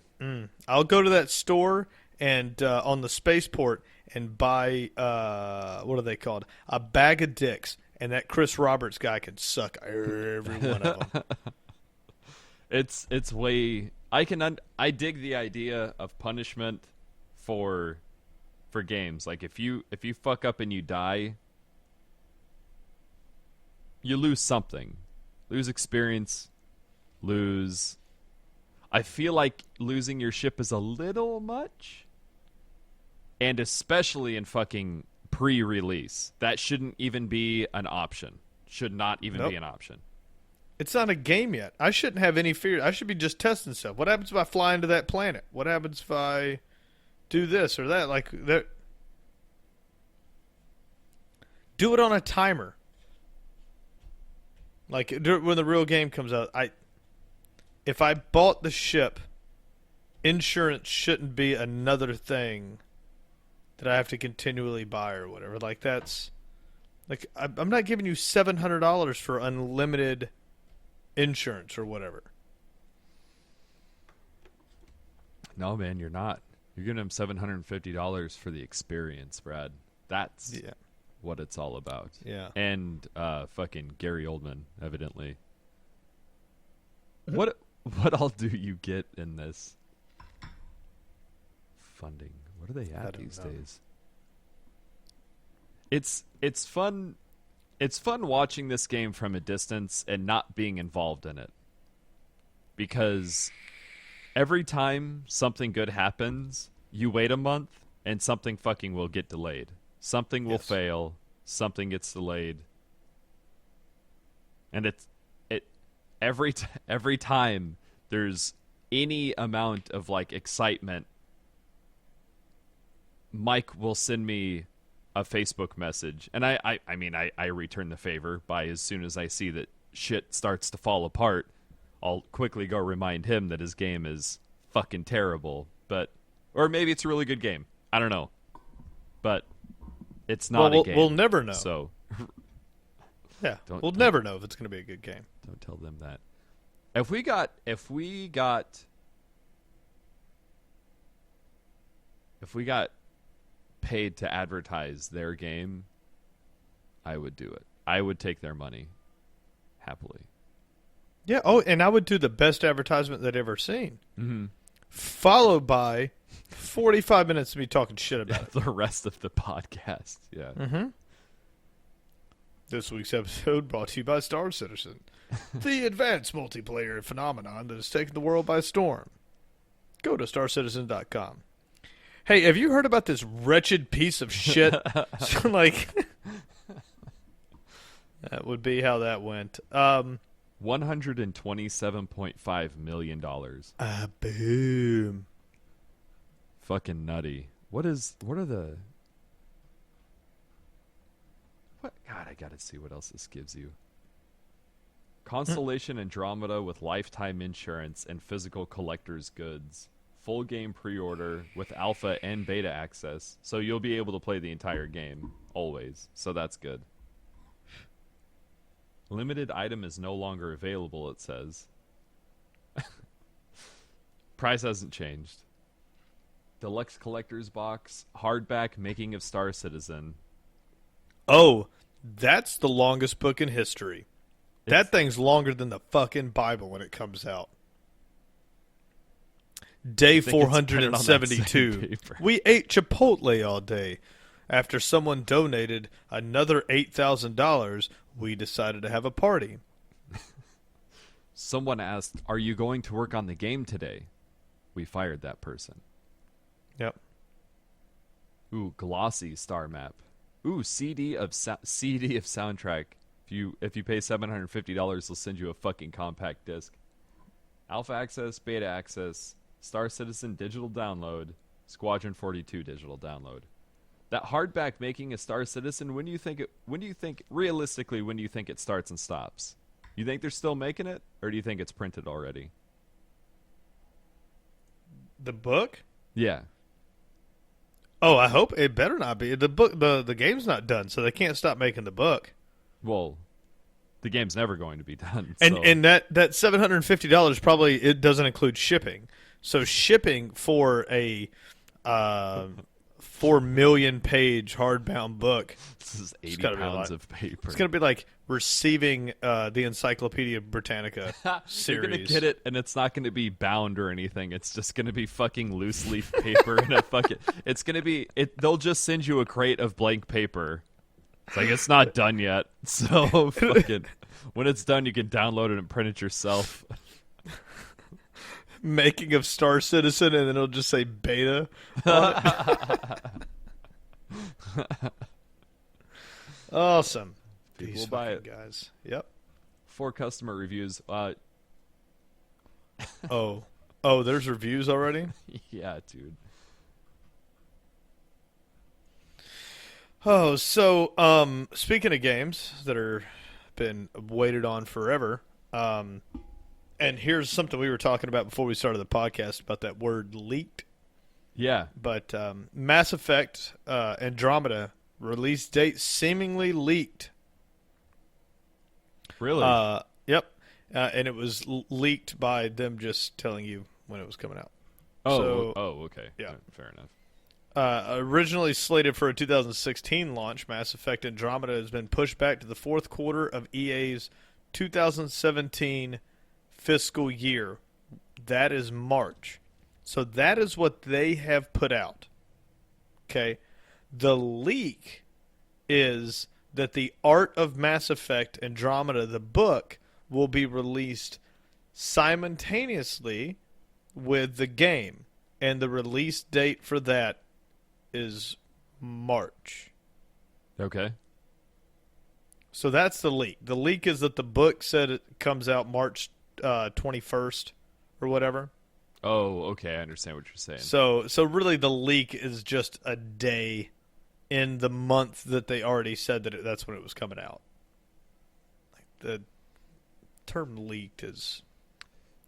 I'll go to that store and on the spaceport and buy what are they called? A bag of dicks, and that Chris Roberts guy can suck every one of them. It's way I dig the idea of punishment for games. Like if you fuck up and you die, you lose something. Lose experience, lose. I feel like losing your ship is a little much. And especially in fucking pre-release. That shouldn't even be an option. Should not even be an option. It's not a game yet. I shouldn't have any fear. I should be just testing stuff. What happens if I fly into that planet? What happens if I do this or that? Like that. Do it on a timer. Like when the real game comes out, if I bought the ship, insurance shouldn't be another thing that I have to continually buy or whatever. Like that's like I'm not giving you $700 for unlimited insurance or whatever. No, man, you're not. You're giving them $750 for the experience, Brad. That's what it's all about. Yeah. And fucking Gary Oldman, evidently. What all do you get in this funding? What are they at these days? It's fun. It's fun watching this game from a distance and not being involved in it. Because every time something good happens, you wait a month and something fucking will get delayed. Something will fail, something gets delayed. And every time there's any amount of like excitement, Mike will send me a Facebook message, and I return the favor by as soon as I see that shit starts to fall apart, I'll quickly go remind him that his game is fucking terrible. Or maybe it's a really good game. I don't know. But it's not a game. We'll never know. So yeah, we'll never know if it's going to be a good game. Don't tell them that. If we got paid to advertise their game, I would do it. I would take their money happily. Yeah. Oh, and I would do the best advertisement they'd ever seen. Mm-hmm. Followed by 45 minutes of me talking shit about it. The rest of the podcast. Yeah. Mm-hmm. This week's episode brought to you by Star Citizen, the advanced multiplayer phenomenon that has taken the world by storm. Go to starcitizen.com. Hey, have you heard about this wretched piece of shit? Like, that would be how that went. $127.5 million. Boom. Fucking nutty. What are the... What? God, I gotta see what else this gives you. Constellation Andromeda with lifetime insurance and physical collector's goods. Full game pre-order with alpha and beta access, so you'll be able to play the entire game always. So that's good. Limited item is no longer available, it says. Price hasn't changed. Deluxe collector's box, hardback making of Star Citizen. Oh, that's the longest book in history. That thing's longer than the fucking Bible when it comes out. Day I think it's printed on that same 472. paper. We ate Chipotle all day. After someone donated another $8,000, we decided to have a party. Someone asked, "Are you going to work on the game today?" We fired that person. Yep. Ooh, glossy star map. Ooh, CD of soundtrack. If you pay $750, they'll send you a fucking compact disc. Alpha access, beta access, Star Citizen digital download, Squadron 42 digital download. That hardback making a Star Citizen, when do you think realistically, when do you think it starts and stops? You think they're still making it, or do you think it's printed already? The book? Yeah. Oh, I hope it better not be. The book, the game's not done, so they can't stop making the book. Well, the game's never going to be done. And so. and that $750 probably it doesn't include shipping. So shipping for a 4 million page hardbound book. This is 80 gotta be a pounds lot. of paper. It's gonna be like receiving the Encyclopedia Britannica series. You're gonna get it, and it's not gonna be bound or anything. It's just gonna be fucking loose leaf paper in a fucking. It's gonna be. They'll just send you a crate of blank paper. It's like it's not done yet, so fucking. When it's done, you can download it and print it yourself. Making of Star Citizen, and then it'll just say beta on it. Awesome. People These will buy fucking it. guys. Yep. 4 customer reviews. Oh, there's reviews already? Yeah, dude. Oh, so speaking of games that are been waited on forever, and here's something we were talking about before we started the podcast about that word leaked. Yeah. But Mass Effect Andromeda release date seemingly leaked. Really? Yep. And it was leaked by them just telling you when it was coming out. Okay. Yeah. Fair enough. Originally slated for a 2016 launch, Mass Effect Andromeda has been pushed back to the fourth quarter of EA's 2017 fiscal year. That is March. So that is what they have put out. Okay. The leak is that the Art of Mass Effect Andromeda, the book, will be released simultaneously with the game. And the release date for that is March. Okay. So that's the leak. The leak is that the book said it comes out March 21st or whatever. Oh, okay. I understand what you're saying. So really the leak is just a day in the month that they already said that that's when it was coming out. Like the term leaked is...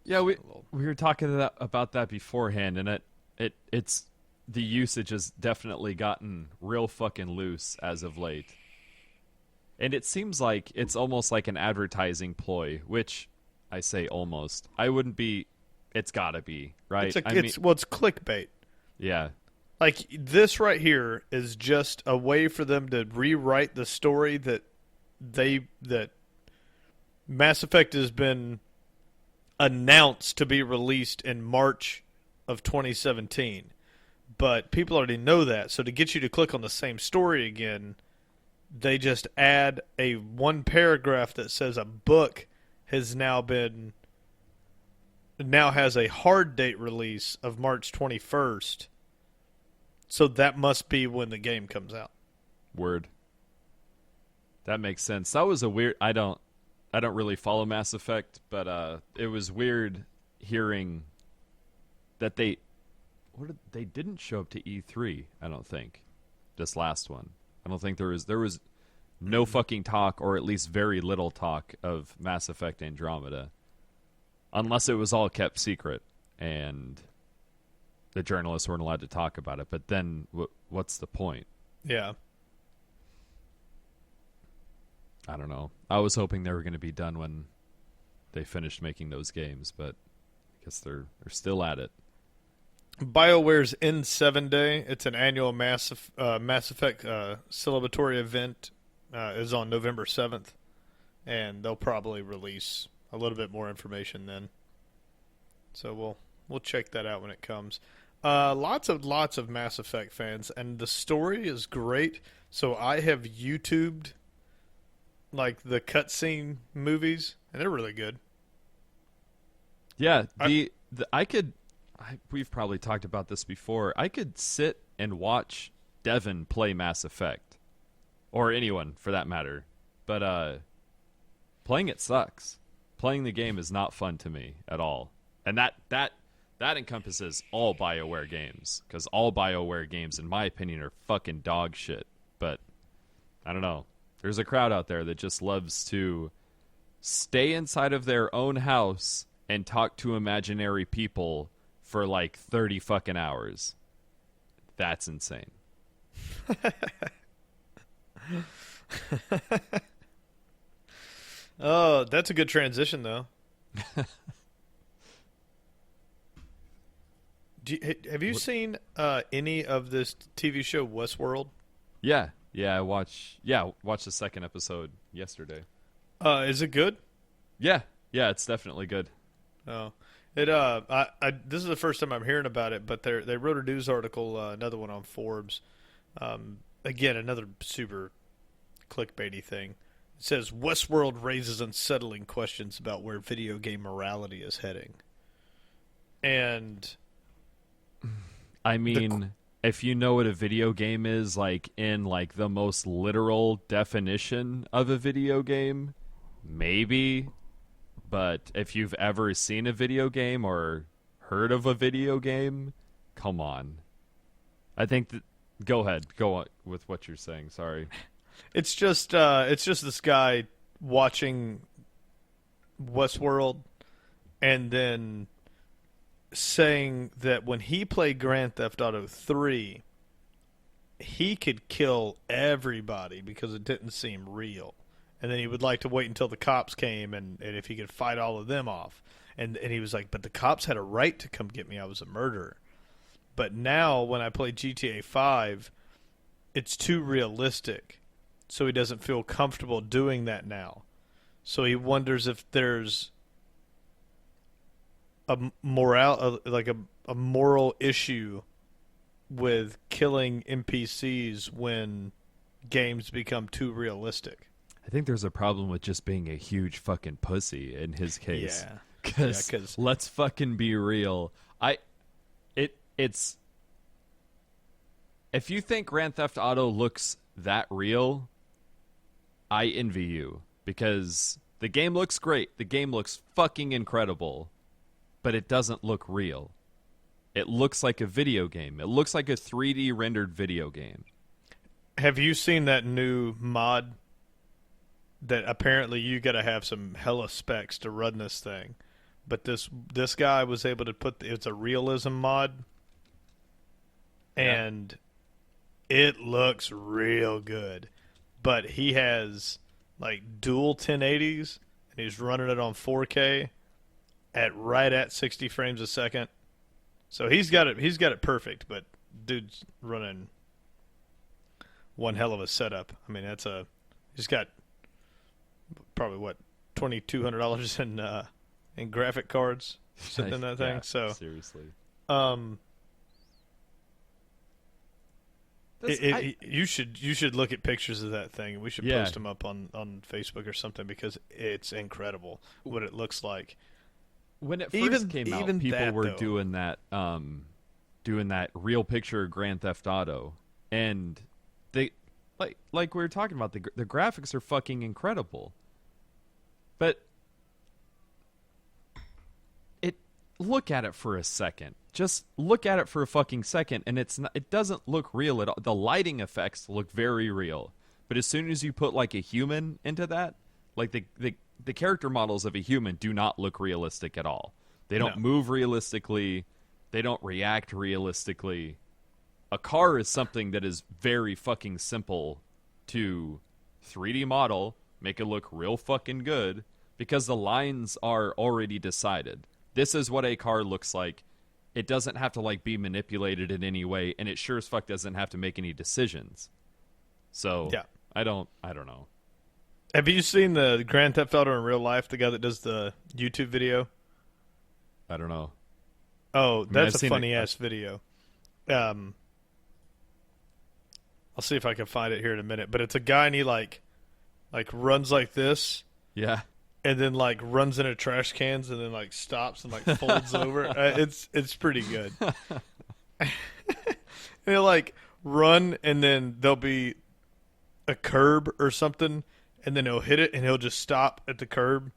Yeah, we were talking about that beforehand, and it's the usage has definitely gotten real fucking loose as of late. And it seems like it's almost like an advertising ploy, which I say almost. I wouldn't be. It's gotta be, right? It's clickbait. Yeah. Like this right here is just a way for them to rewrite the story that Mass Effect has been announced to be released in March of 2017. But people already know that, so to get you to click on the same story again, they just add a one paragraph that says a book has now has a hard date release of March 21st. So that must be when the game comes out. Word. That makes sense. That was a weird. I don't really follow Mass Effect, but it was weird hearing that they didn't show up to E3. I don't think this last one. I don't think there was no fucking talk, or at least very little talk of Mass Effect Andromeda, unless it was all kept secret and the journalists weren't allowed to talk about it. But then, what's the point? Yeah. I don't know. I was hoping they were going to be done when they finished making those games, but I guess they're still at it. BioWare's N7 Day, it's an annual Mass Effect celebratory event, is on November 7th. and they'll probably release a little bit more information then. So we'll check that out when it comes. Lots of Mass Effect fans, and the story is great. So I have YouTubed like the cutscene movies, and they're really good. Yeah, we've probably talked about this before. I could sit and watch Devin play Mass Effect, or anyone for that matter. But playing it sucks. Playing the game is not fun to me at all, and that encompasses all BioWare games, because all BioWare games, in my opinion, are fucking dog shit. But I don't know. There's a crowd out there that just loves to stay inside of their own house and talk to imaginary people for like 30 fucking hours. That's insane. Oh, that's a good transition, though. Have you seen any of this TV show Westworld? I watched the second episode yesterday. Is it good? Yeah, it's definitely good. Oh, this is the first time I'm hearing about it, but they wrote a news article, another one on Forbes. Again, another super clickbaity thing. It says Westworld raises unsettling questions about where video game morality is heading. And I mean, if you know what a video game is, like in like the most literal definition of a video game, maybe. But if you've ever seen a video game or heard of a video game, come on. I think that, go ahead. Go on with what you're saying. Sorry. it's just this guy watching Westworld and then saying that when he played Grand Theft Auto 3, he could kill everybody because it didn't seem real. And then he would like to wait until the cops came and if he could fight all of them off. And he was like, but the cops had a right to come get me. I was a murderer. But now when I play GTA 5, it's too realistic. So he doesn't feel comfortable doing that now. So he wonders if there's a moral issue with killing NPCs when games become too realistic. I think there's a problem with just being a huge fucking pussy in his case. Yeah. Because let's fucking be real. It's if you think Grand Theft Auto looks that real, I envy you, because the game looks great. The game looks fucking incredible, but it doesn't look real. It looks like a video game. It looks like a 3D rendered video game. Have you seen that new mod that apparently you got to have some hella specs to run this thing? But this guy was able to it's a realism mod, and it looks real good. But he has like dual 1080s, and he's running it on 4K right at 60 frames a second. So he's got it perfect, but dude's running one hell of a setup. I mean, he's got probably what $2,200 in graphic cards sitting in that thing. So seriously, you should look at pictures of that thing. We should post them up on Facebook or something, because it's incredible what it looks like. When it first came out, people were doing that real picture Grand Theft Auto, and they like we were talking about, the graphics are fucking incredible. But look at it for a second. Just look at it for a fucking second, and it doesn't look real at all. The lighting effects look very real, but as soon as you put like a human into that, like the character models of a human do not look realistic at all. They don't move realistically. They don't react realistically. A car is something that is very fucking simple to 3D model, make it look real fucking good, because the lines are already decided. This is what a car looks like. It doesn't have to like be manipulated in any way, and it sure as fuck doesn't have to make any decisions. So yeah. I don't know. Have you seen the Grand Theft Auto in real life? The guy that does the YouTube video. I don't know. Oh, I mean, I've that's a seen funny it. ass video. Um, I'll see if I can find it here in a minute. But it's a guy and he like runs like this, Yeah. and then like runs into trash cans, and then like stops and like folds over. It's pretty good. And he'll like run, and then there'll be a curb or something, and then he'll hit it, and he'll just stop at the curb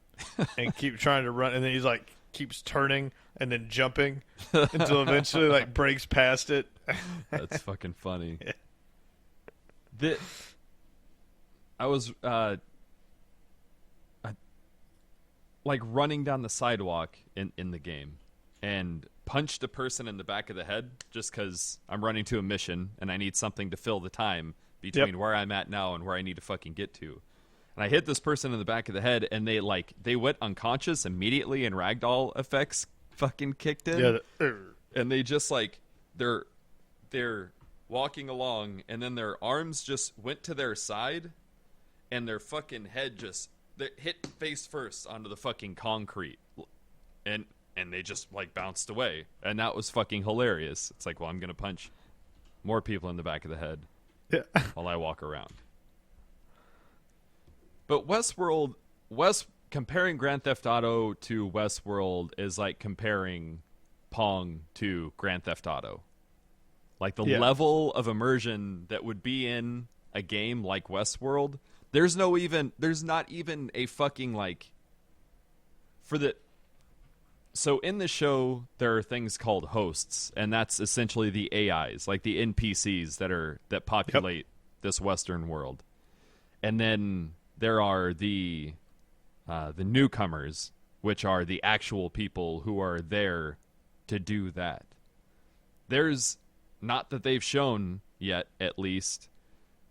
and keep trying to run, and then he's like keeps turning and then jumping until eventually like breaks past it. That's fucking funny. The, I was like running down the sidewalk in the game and punched a person in the back of the head just because I'm running to a mission and I need something to fill the time between where I'm at now and where I need to fucking get to. And I hit this person in the back of the head and they went unconscious immediately and ragdoll effects fucking kicked in. Yeah. And they just like they're walking along and then their arms just went to their side and their fucking head just they hit face first onto the fucking concrete and they just like bounced away, and that was fucking hilarious. It's like, well, I'm gonna punch more people in the back of the head while I walk around. But comparing Grand Theft Auto to Westworld is like comparing Pong to Grand Theft Auto. Like the level of immersion that would be in a game like Westworld, there's not even a fucking like so in the show there are things called hosts, and that's essentially the AIs, like the NPCs that populate this Western world. And then there are the newcomers, which are the actual people who are there to do that. There's not that they've shown yet, at least.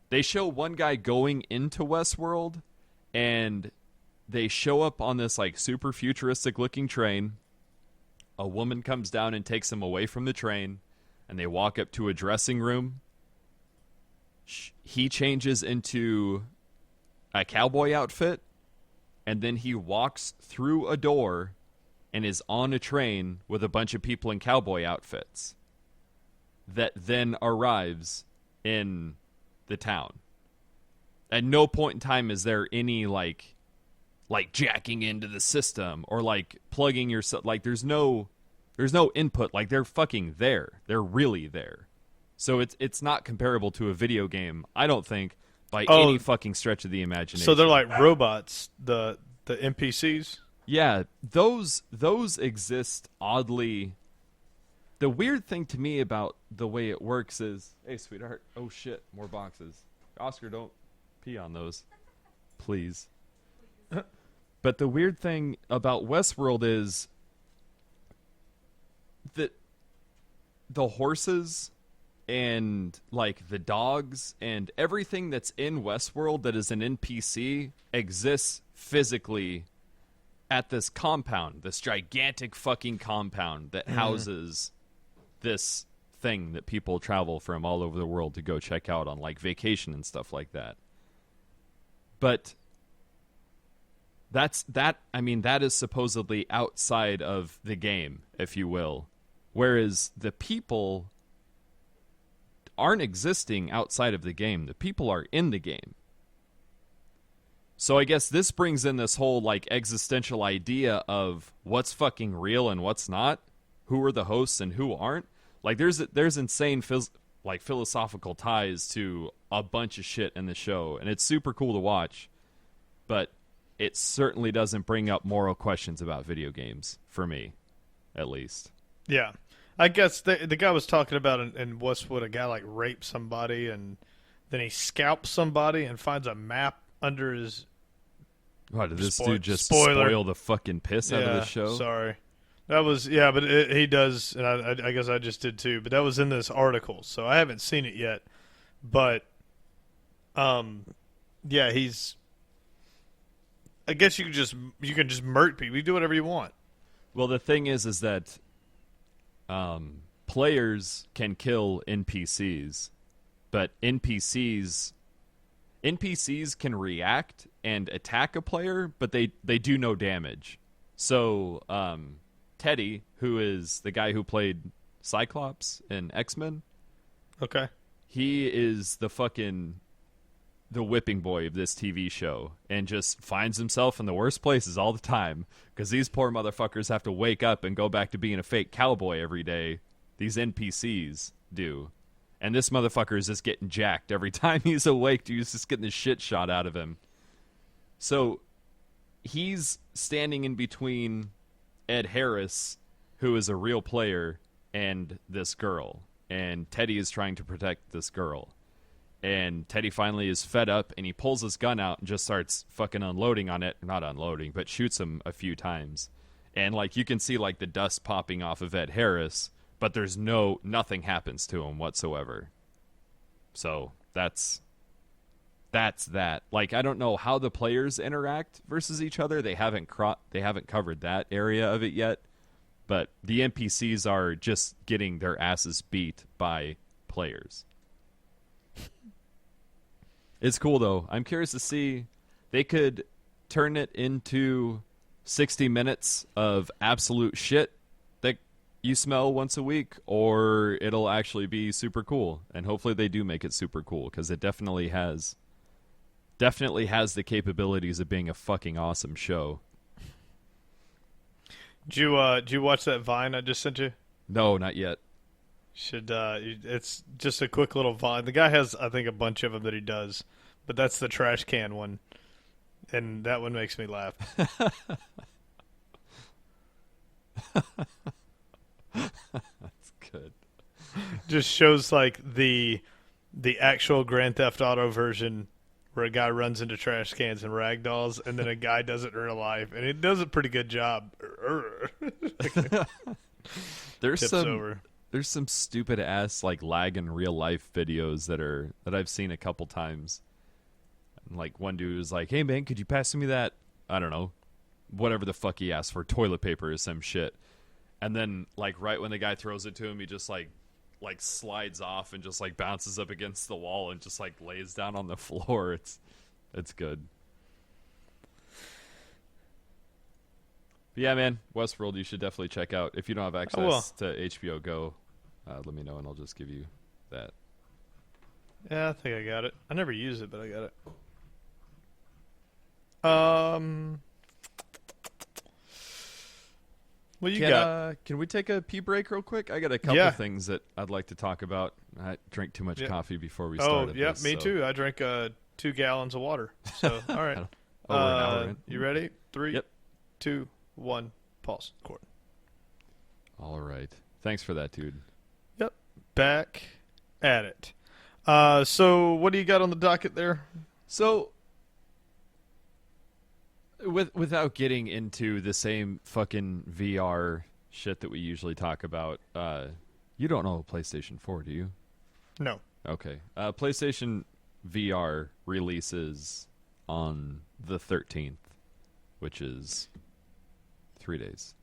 They show one guy going into Westworld, and they show up on this like super futuristic looking train. A woman comes down and takes him away from the train, and they walk up to a dressing room. He changes into a cowboy outfit, and then he walks through a door and is on a train with a bunch of people in cowboy outfits that then arrives in the town. At no point in time is there any like jacking into the system or like plugging yourself. Like there's no input. Like they're fucking there. They're really there. So it's not comparable to a video game, I don't think, by any fucking stretch of the imagination. So they're like robots, the NPCs? Yeah, those exist oddly. The weird thing to me about the way it works is, hey, sweetheart, oh shit, more boxes. Oscar, don't pee on those, please. But the weird thing about Westworld is that the horses and like the dogs and everything that's in Westworld that is an NPC exists physically at this compound, this gigantic fucking compound that houses this thing that people travel from all over the world to go check out on like vacation and stuff like that. But that is supposedly outside of the game, if you will. Whereas the people aren't existing outside of the game. The people are in the game. So I guess this brings in this whole like existential idea of what's fucking real and what's not. Who are the hosts and who aren't? Like there's insane philosophical ties to a bunch of shit in the show, and it's super cool to watch. But it certainly doesn't bring up moral questions about video games for me, at least. Yeah. I guess the guy was talking about in Westwood, a guy like raped somebody and then he scalps somebody and finds a map under his. What, did this dude just spoil the fucking piss out of the show? Sorry. That was, but he does, and I guess I just did too, but that was in this article, so I haven't seen it yet. But, he's. I guess you can just murk people. You do whatever you want. Well, the thing is that players can kill NPCs, but NPCs NPCs can react and attack a player, but they do no damage. So Teddy, who is the guy who played Cyclops in X-Men, Okay. he is the whipping boy of this TV show and just finds himself in the worst places all the time because these poor motherfuckers have to wake up and go back to being a fake cowboy every day. These NPCs do. And this motherfucker is just getting jacked every time he's awake. He's just getting the shit shot out of him. So he's standing in between Ed Harris, who is a real player, and this girl. And Teddy is trying to protect this girl. And Teddy finally is fed up, and he pulls his gun out and just starts fucking unloading on it. Not unloading, but shoots him a few times. And, like, you can see, like, the dust popping off of Ed Harris, but there's nothing happens to him whatsoever. So, that's that. Like, I don't know how the players interact versus each other. They haven't covered that area of it yet. But the NPCs are just getting their asses beat by players. It's cool, though. I'm curious to see. They could turn it into 60 minutes of absolute shit that you smell once a week, or it'll actually be super cool. And hopefully they do make it super cool, because it definitely has the capabilities of being a fucking awesome show. Did you watch that Vine I just sent you? No, not yet. It's just a quick little Vine. The guy has, I think, a bunch of them that he does, but that's the trash can one, and that one makes me laugh. That's good. Just shows like the actual Grand Theft Auto version where a guy runs into trash cans and ragdolls, and then a guy does it in real life, and it does a pretty good job. There's Tips over. There's some stupid ass like lag in real life videos that I've seen a couple times. And, like, one dude was like, "Hey man, could you pass me that, I don't know, whatever the fuck he asked for, toilet paper or some shit." And then, like, right when the guy throws it to him, he just like slides off and just like bounces up against the wall and just like lays down on the floor. It's good. But yeah, man, Westworld you should definitely check out. If you don't have access to HBO Go, let me know and I'll just give you that. Yeah, I think I got it. I never use it, but I got it. What you got? Can we take a pee break real quick? I got a couple things that I'd like to talk about. I drank too much coffee before we started. Oh, yeah, me too. I drank 2 gallons of water. So, all right. Over an hour in. You ready? 3, Yep. 2, 1, pause. Record. All right. Thanks for that, dude. Yep. Back at it. So what do you got on the docket there? So, without getting into the same fucking VR shit that we usually talk about, you don't know PlayStation 4, do you? No. Okay. PlayStation VR releases on the 13th, which is 3 days.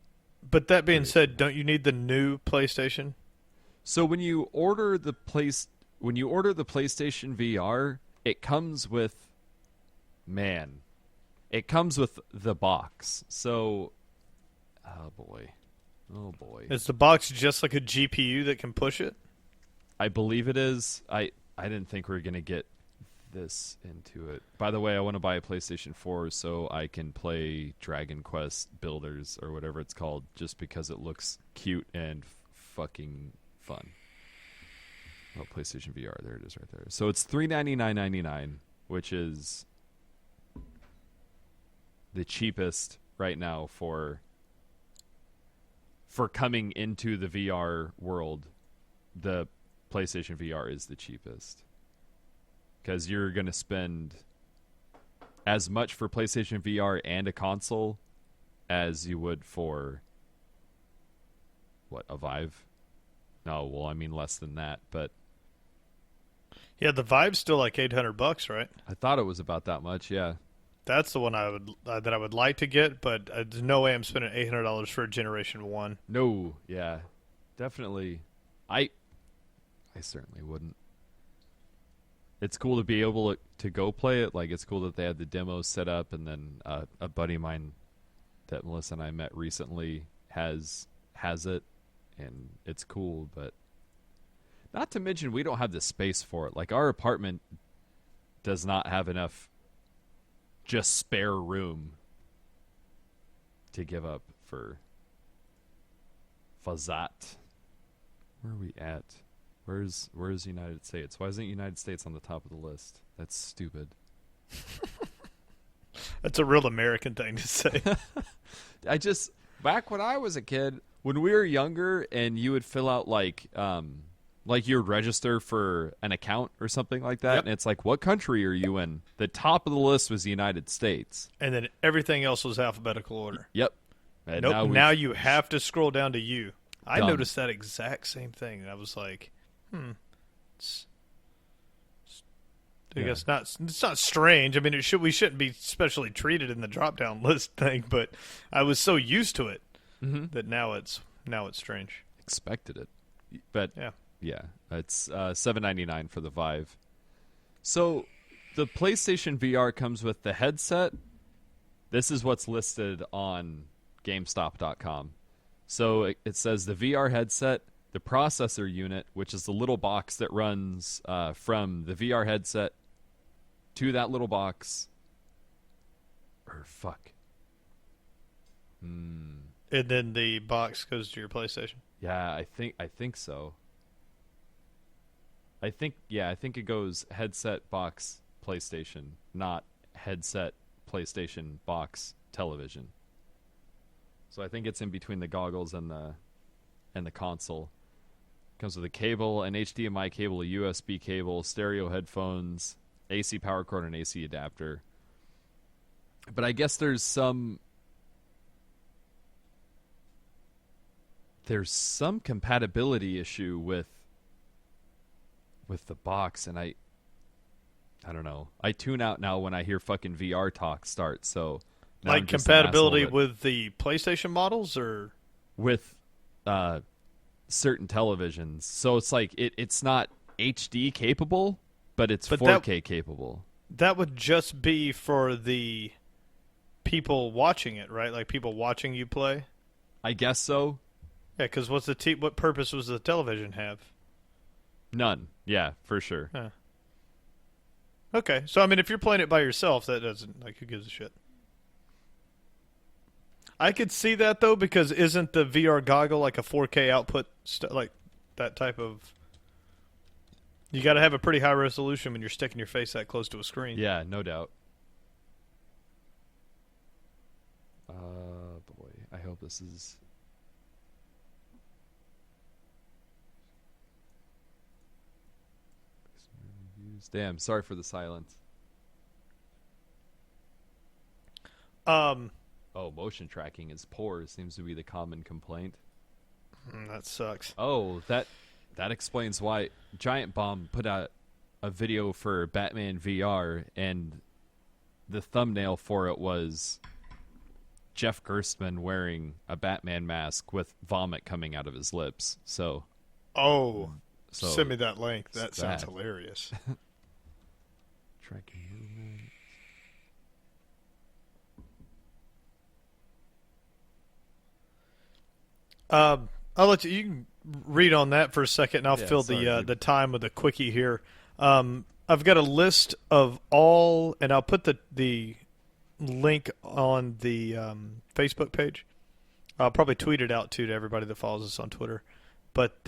But that being said, don't you need the new PlayStation? So when you order the PlayStation VR, it comes with it comes with the box. So oh boy. Is the box just like a GPU that can push it? I believe it is. I didn't think we were going to get this into it. By the way, I want to buy a PlayStation 4 so I can play Dragon Quest Builders or whatever it's called, just because it looks cute and fucking fun. Oh, PlayStation VR. There it is right there. So it's $399.99, which is the cheapest right now for coming into the VR world. The PlayStation VR is the cheapest. Because you're going to spend as much for PlayStation VR and a console as you would for, what, a Vive? No, well, I mean less than that, but... Yeah, the Vive's still like $800, right? I thought it was about that much, yeah. That's the one that I would like to get, but there's no way I'm spending $800 for a Generation 1. No, yeah. Definitely. I certainly wouldn't. it's cool to be able to go play it. Like, it's cool that they had the demos set up, and then a buddy of mine that Melissa and I met recently has it, and it's cool. But not to mention, we don't have the space for it. Like, our apartment does not have enough just spare room to give up for that. Where are we at? Where's United States? Why isn't United States on the top of the list? That's stupid. That's a real American thing to say. Back when I was a kid, when we were younger, and you would fill out like you would register for an account or something like that, Yep. and it's like, what country are you in? The top of the list was the United States. And then everything else was alphabetical order. Yep. And Nope. Now you have to scroll down to you. I Dumb. noticed that exact same thing, and I was like, It's, I guess not. It's not strange. I mean, we shouldn't be specially treated in the drop-down list thing, but I was so used to it that now it's strange. expected it, but Yeah. it's $7.99 for the Vive. So the PlayStation VR comes with the headset. This is what's listed on GameStop.com. So it says the VR headset, the processor unit, which is the little box that runs from the VR headset to that little box. And then the box goes to your PlayStation. Yeah, I think so. I think it goes headset box PlayStation, not headset PlayStation box television. So I think it's in between the goggles and the console. Comes with a cable, an HDMI cable, a USB cable, stereo headphones, AC power cord, and AC adapter. But I guess there's some compatibility issue with the box, and I don't know. I tune out now when I hear fucking VR talk start. So now Like I'm just an compatibility asshole with the PlayStation models, or with certain televisions. So it's like it's not HD capable, but it's 4K capable. that would just be for the people watching it, right? Like people watching you play. I guess so. Yeah, because what purpose was the television have? None. Yeah, for sure. Huh. Okay, so I mean, if you're playing it by yourself, that doesn't, like, who gives a shit? I could see that though, because isn't the VR goggle like a 4K output, like that type of? You got to have a pretty high resolution when you're sticking your face that close to a screen. Yeah, no doubt. Boy, I hope this is. Damn, sorry for the silence. Oh, motion tracking is poor. Seems to be the common complaint. That sucks. Oh, that explains why Giant Bomb put out a video for Batman VR, and the thumbnail for it was Jeff Gerstmann wearing a Batman mask with vomit coming out of his lips. So, send me that link. That sounds hilarious. Tracking movement. I'll let you can read on that for a second, and I'll fill sorry, the time with a quickie here. I've got a list of all, and I'll put the link on the Facebook page. I'll probably tweet it out to everybody that follows us on Twitter. But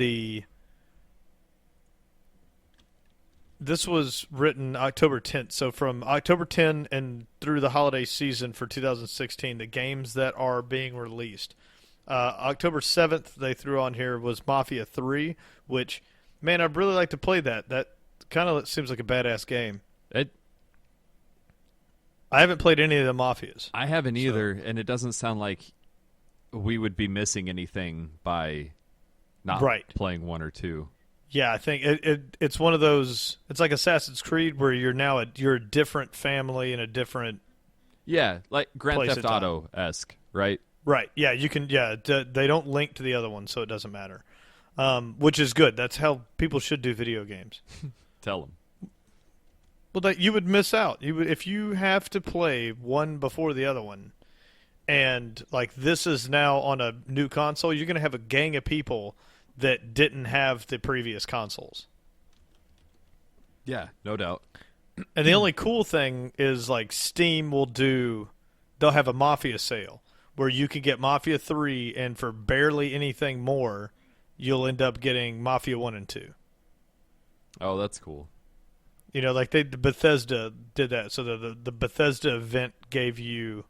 this was written October 10th. So from October 10 and through the holiday season for 2016, the games that are being released. October 7th, they threw on here was Mafia 3, which, man, I'd really like to play that. That kind of seems like a badass game. I haven't played any of the Mafias. I haven't either, and it doesn't sound like we would be missing anything by not playing one or two. Yeah, I think it's one of those. It's like Assassin's Creed, where you're a different family and a different. Yeah, like Grand Theft Auto-esque, right? Right. Yeah, you can. Yeah, they don't link to the other one, so it doesn't matter. Which is good. That's how people should do video games. Tell them. Well, that you would miss out. You would, if you have to play one before the other one, and like this is now on a new console, you're going to have a gang of people that didn't have the previous consoles. Yeah, no doubt. And the only cool thing is like Steam they'll have a Mafia sale where you can get Mafia 3 and for barely anything more, you'll end up getting Mafia 1 and 2. Oh, that's cool. You know, like Bethesda did that. So the Bethesda event gave you.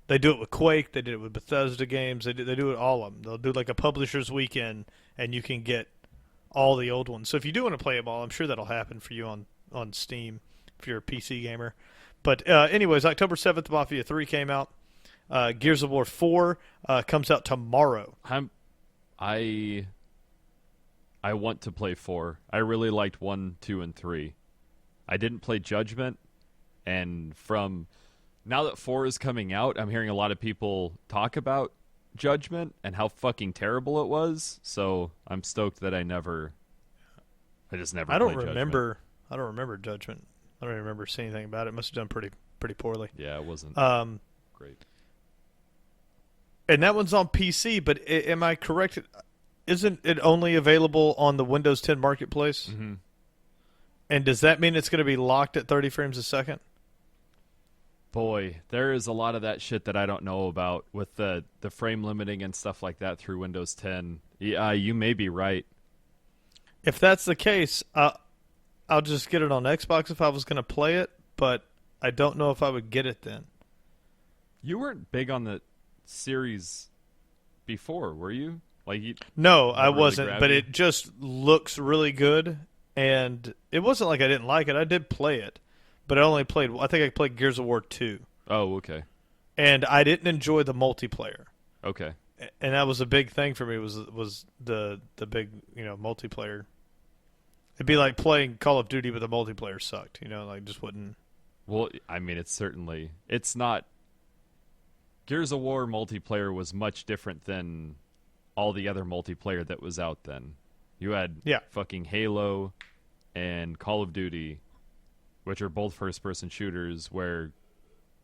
They do it with Quake. They did it with Bethesda games. They do it all of them. They'll do like a publisher's weekend, and you can get all the old ones. So if you do want to play them all, I'm sure that'll happen for you on Steam if you're a PC gamer. But anyways, October 7th, Mafia 3 came out. Gears of War 4 comes out tomorrow. I want to play 4. I really liked 1, 2, and 3. I didn't play Judgment, and from now that 4 is coming out, I'm hearing a lot of people talk about Judgment and how fucking terrible it was. So I'm stoked that I just never. I don't played remember. I don't remember Judgment. I don't even remember seeing anything about it. It must have done pretty poorly. Yeah, it wasn't great. And that one's on PC, but am I correct? Isn't it only available on the Windows 10 Marketplace? Mm-hmm. And does that mean it's going to be locked at 30 frames a second? Boy, there is a lot of that shit that I don't know about with the frame limiting and stuff like that through Windows 10. Yeah, you may be right. If that's the case, I'll just get it on Xbox if I was going to play it, but I don't know if I would get it then. You weren't big on the series before, were you? No, I really wasn't, but you? it just looks really good, and it wasn't like I didn't like it. I did play it, but I think I played Gears of War 2. Oh, okay. And I didn't enjoy the multiplayer. Okay. And that was a big thing for me was the big, multiplayer. It'd be like playing Call of Duty, but the multiplayer sucked, just wouldn't. Well, I mean, it's not. Gears of War multiplayer was much different than all the other multiplayer that was out then. You had fucking Halo and Call of Duty, which are both first-person shooters, where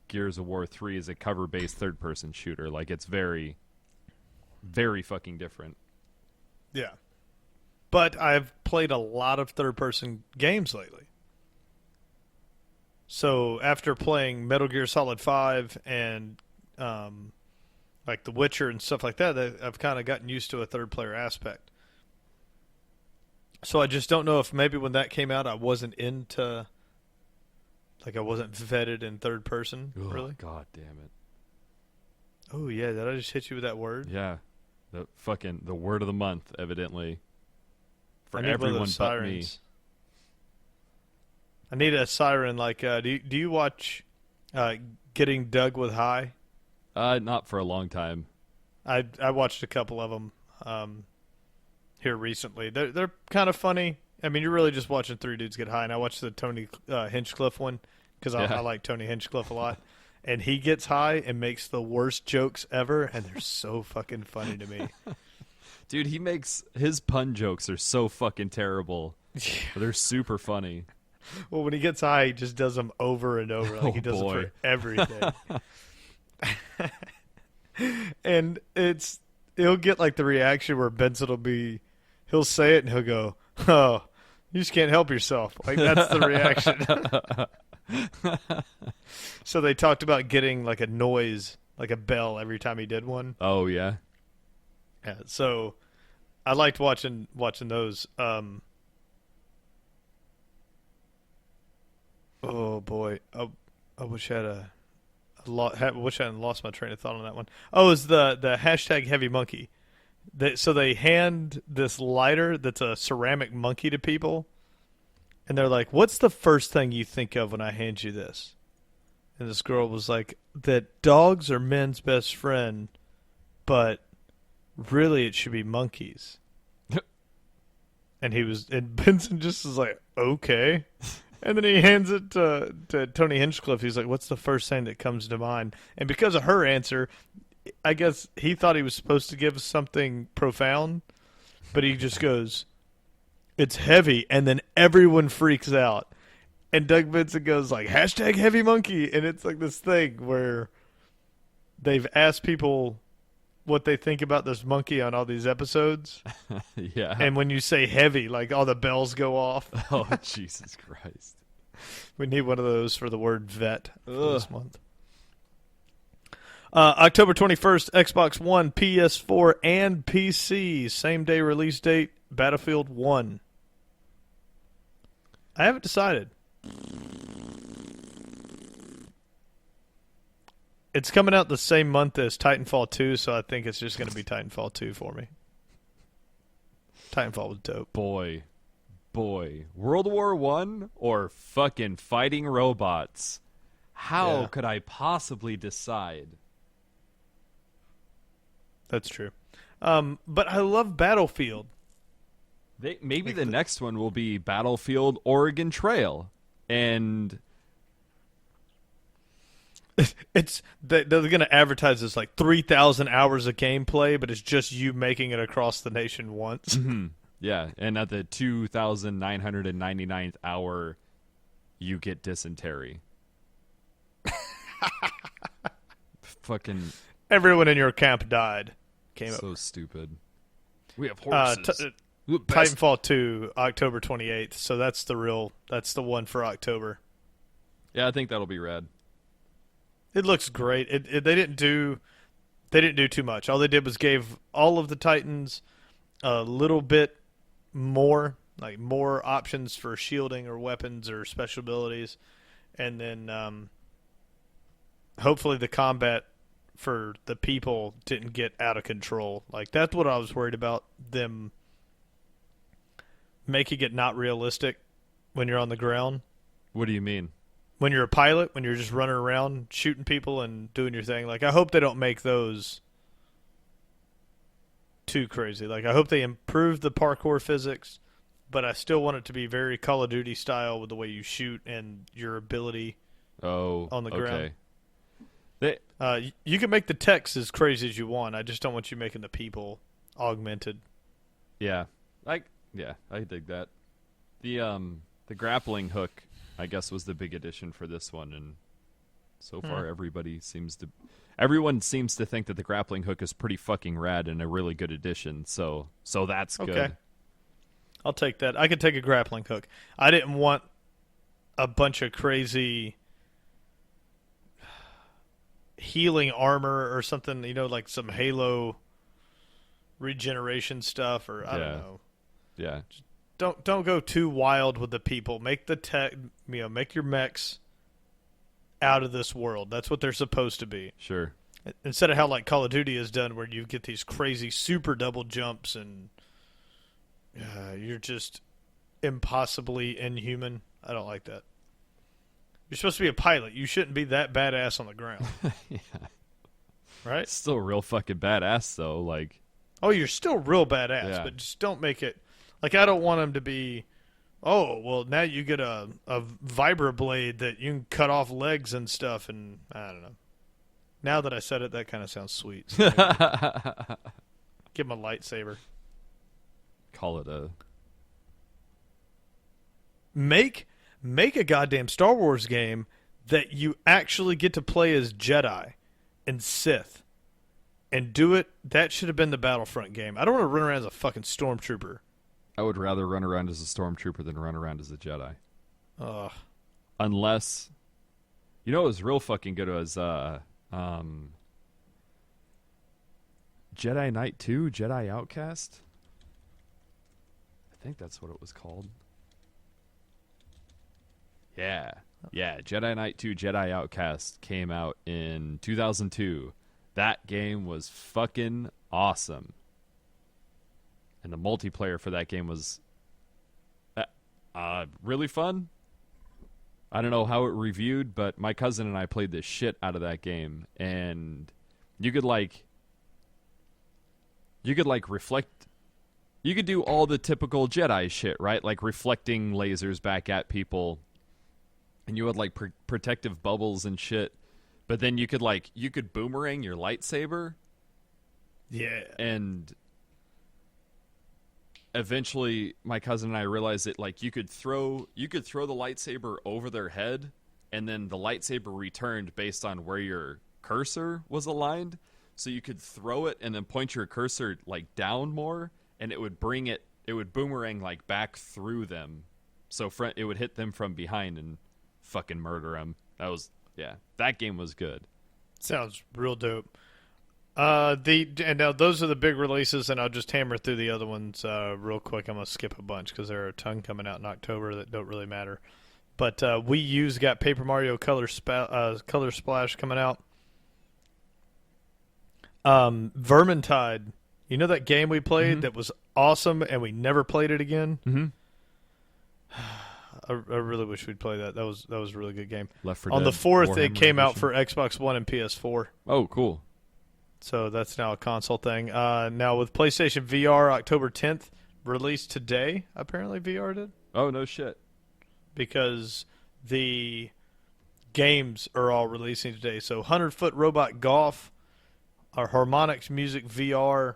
Gears of War 3 is a cover-based third-person shooter. Like, it's very, very fucking different. Yeah. But I've played a lot of third-person games lately. So after playing Metal Gear Solid 5 and like The Witcher and stuff like that, I've kind of gotten used to a third-player aspect. So I just don't know if maybe when that came out I wasn't into... Like I wasn't vetted in third person, really. God damn it! Oh yeah, did I just hit you with that word? Yeah, the word of the month, evidently. For I need everyone one of those but sirens. I need a siren. Like, do you watch Getting Dug with High? Not for a long time. I watched a couple of them here recently. They're kind of funny. I mean, you're really just watching three dudes get high. And I watched the Tony Hinchcliffe one because I like Tony Hinchcliffe a lot. And he gets high and makes the worst jokes ever, and they're so fucking funny to me. Dude, his pun jokes are so fucking terrible. They're super funny. Well, when he gets high, he just does them over and over. Like he does it for everything. And he'll get like the reaction where Benson he'll say it and he'll go, "Oh, you just can't help yourself." Like that's the reaction. So they talked about getting like a noise, like a bell every time he did one. Oh yeah. Yeah. So I liked watching those. Oh boy, I wish I had wish I hadn't lost my train of thought on that one. Oh, it's the hashtag heavy monkey. So they hand this lighter that's a ceramic monkey to people, and they're like, "What's the first thing you think of when I hand you this?" And this girl was like, "That dogs are men's best friend, but really it should be monkeys." And Benson just was like, "Okay." And then he hands it to Tony Hinchcliffe. He's like, "What's the first thing that comes to mind?" And because of her answer, I guess he thought he was supposed to give something profound, but he just goes, "It's heavy," and then everyone freaks out. And Doug Benson goes like hashtag heavy monkey, and it's like this thing where they've asked people what they think about this monkey on all these episodes. Yeah. And when you say heavy, like all the bells go off. Oh, Jesus Christ. We need one of those for the word vet for this month. October 21st, Xbox One, PS4, and PC. Same day release date, Battlefield 1. I haven't decided. It's coming out the same month as Titanfall 2, so I think it's just going to be Titanfall 2 for me. Titanfall was dope. Boy. World War I or fucking fighting robots? How could I possibly decide? That's true. But I love Battlefield. Maybe the next one will be Battlefield Oregon Trail. And they're going to advertise this like 3,000 hours of gameplay, but it's just you making it across the nation once. Mm-hmm. Yeah, and at the 2,999th hour, you get dysentery. Fucking everyone in your camp died. So stupid. We have horses. Titanfall 2, October 28th. So that's the one for October. Yeah, I think that'll be rad. It looks great. They didn't do too much. All they did was gave all of the Titans a little bit more, like more options for shielding or weapons or special abilities, and then hopefully the combat for the people didn't get out of control. Like that's what I was worried about, them making it not realistic when you're on the ground. What do you mean? When you're a pilot, when you're just running around shooting people and doing your thing. Like I hope they don't make those too crazy. Like I hope they improve the parkour physics, but I still want it to be very Call of Duty style with the way you shoot and your ability on the ground. You can make the text as crazy as you want. I just don't want you making the people augmented. Yeah. I dig that. The grappling hook, I guess, was the big addition for this one, and so far everyone seems to think that the grappling hook is pretty fucking rad and a really good addition. So that's good. Okay. I'll take that. I could take a grappling hook. I didn't want a bunch of crazy healing armor or something, like some Halo regeneration stuff, or I don't know. Yeah. Don't go too wild with the people. Make make your mechs out of this world. That's what they're supposed to be. Sure. Instead of how like Call of Duty is done, where you get these crazy super double jumps and you're just impossibly inhuman. I don't like that. You're supposed to be a pilot. You shouldn't be that badass on the ground. Yeah. Right? Still real fucking badass though. Like, oh, you're still real badass, but just don't make it. Like, I don't want him to be, oh, well, now you get a vibroblade that you can cut off legs and stuff, and I don't know. Now that I said it, that kind of sounds sweet. So give him a lightsaber. Call it a... Make a goddamn Star Wars game that you actually get to play as Jedi and Sith. And do it. That should have been the Battlefront game. I don't want to run around as a fucking stormtrooper. I would rather run around as a stormtrooper than run around as a Jedi. Ugh. Unless, it was real fucking good as Jedi Knight 2, Jedi Outcast. I think that's what it was called. Yeah, Jedi Knight 2, Jedi Outcast came out in 2002. That game was fucking awesome. And the multiplayer for that game was really fun. I don't know how it reviewed, but my cousin and I played the shit out of that game. And you could reflect. You could do all the typical Jedi shit, right? Like reflecting lasers back at people. And you had like protective bubbles and shit. But then you could boomerang your lightsaber. Yeah. And eventually my cousin and I realized that like you could throw the lightsaber over their head, and then the lightsaber returned based on where your cursor was aligned. So you could throw it and then point your cursor like down more, and it would boomerang like back through them. So it would hit them from behind and fucking murder them. That game was good. Sounds real dope. And now those are the big releases, and I'll just hammer through the other ones real quick. I'm gonna skip a bunch because there are a ton coming out in October that don't really matter. But Wii U's got Paper Mario Color Splash coming out. Vermintide, you know that game we played that was awesome, and we never played it again. Mm-hmm. I really wish we'd play that. That was a really good game. Left 4 On Dead, the 4th, Warhammer it came out edition. for Xbox One and PS4. Oh, cool. So that's now a console thing. Now with PlayStation VR, October 10th, released today, apparently VR did. Oh, no shit. Because the games are all releasing today. So 100-Foot Robot Golf, Harmonix Music VR,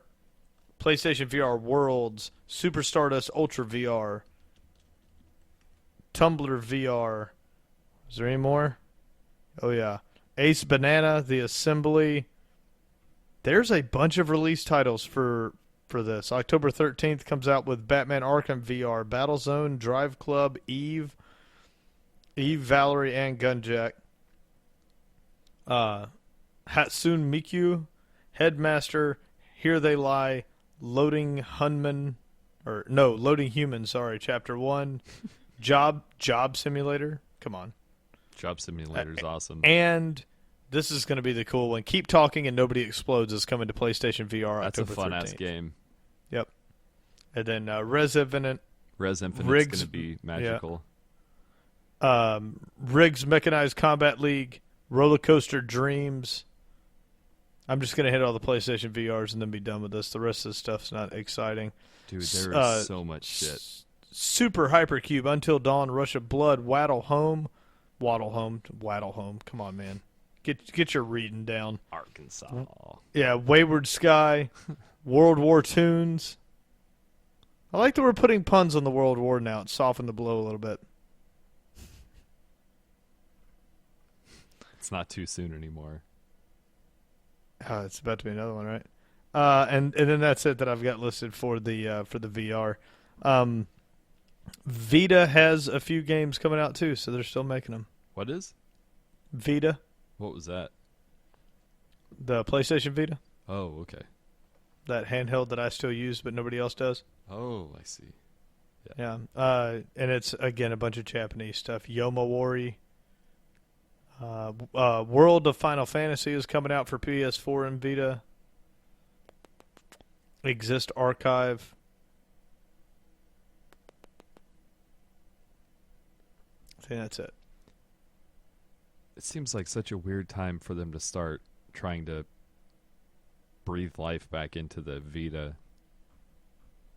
PlayStation VR Worlds, Super Stardust Ultra VR, Tumblr VR. Is there any more? Oh, yeah. Ace Banana, The Assembly. There's a bunch of release titles for this. October 13th comes out with Batman Arkham VR, Battlezone, Drive Club, Eve, Valerie, and Gunjack. Hatsune Miku, Headmaster, Here They Lie, Loading Human, sorry, Chapter 1, Job Simulator. Come on. Job Simulator is awesome. And this is going to be the cool one. Keep Talking and Nobody Explodes is coming to PlayStation VR That's October a fun 13th. ass game. Yep. And then Res Infinite's going to be magical. Yeah. Riggs Mechanized Combat League, Roller Coaster Dreams. I'm just going to hit all the PlayStation VRs and then be done with this. The rest of the stuff's not exciting. Dude, there is so much shit. Super Hypercube, Until Dawn, Rush of Blood, Waddle Home. Come on, man. Get your reading down. Arkansas. Yeah, Wayward Sky, World War Tunes. I like that we're putting puns on the World War now. It softened the blow a little bit. It's not too soon anymore. It's about to be another one, right? And then that's it that I've got listed for the VR. Vita has a few games coming out too, so they're still making them. What is? Vita, What was that? the PlayStation Vita, Oh, okay. that handheld that I still use but nobody else does. Oh, I see. Yeah. And it's again a bunch of Japanese stuff. Yomawari. World of Final Fantasy is coming out for PS4 and Vita. Exist Archive. I think that's it. It seems like such a weird time for them to start trying to breathe life back into the Vita.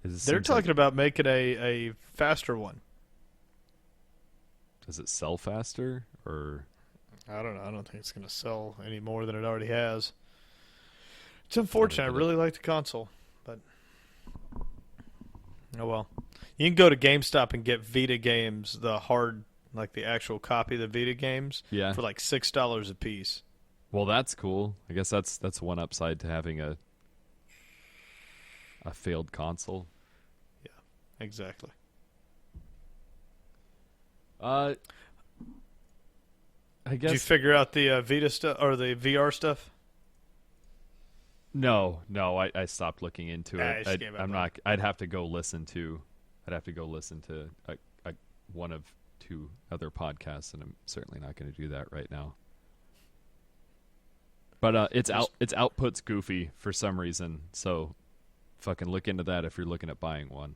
They're talking about making a faster one. Does it sell faster? Or I don't know. I don't think it's going to sell any more than it already has. It's unfortunate. I really like the console, but oh well. You can go to GameStop and get Vita games, the hard, like the actual copy of the Vita games, for like $6 a piece. Well, that's cool. I guess that's one upside to having a failed console. Yeah, exactly. I guess. Did you figure out the Vita stuff or the VR stuff? No, I stopped looking into it. I just gave up I'm on not. I'd have to go listen to. One of two other podcasts, and I'm certainly not going to do that right now. But its output's goofy for some reason, so fucking look into that if you're looking at buying one.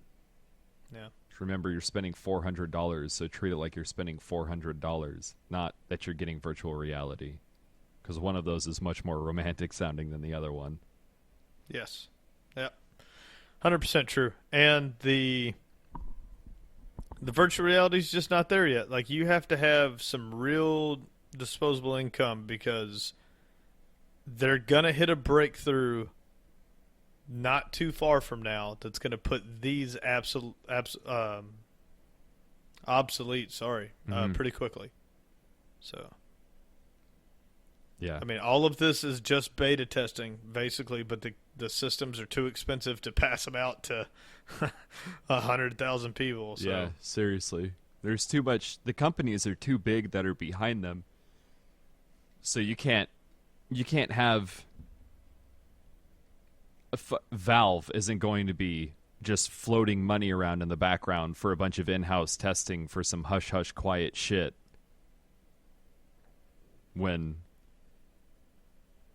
Yeah. Remember, you're spending $400, so treat it like you're spending $400, not that you're getting virtual reality, because one of those is much more romantic sounding than the other one. Yes. Yeah. 100% true. And the virtual reality is just not there yet. Like, you have to have some real disposable income because they're going to hit a breakthrough not too far from now that's going to put these obsolete. Sorry, pretty quickly. So, Yeah. I mean, all of this is just beta testing, basically, but the systems are too expensive to pass them out to 100,000 people. So. Yeah, seriously. There's too much. The companies are too big that are behind them. So you can't have Valve isn't going to be just floating money around in the background for a bunch of in-house testing for some hush-hush quiet shit. When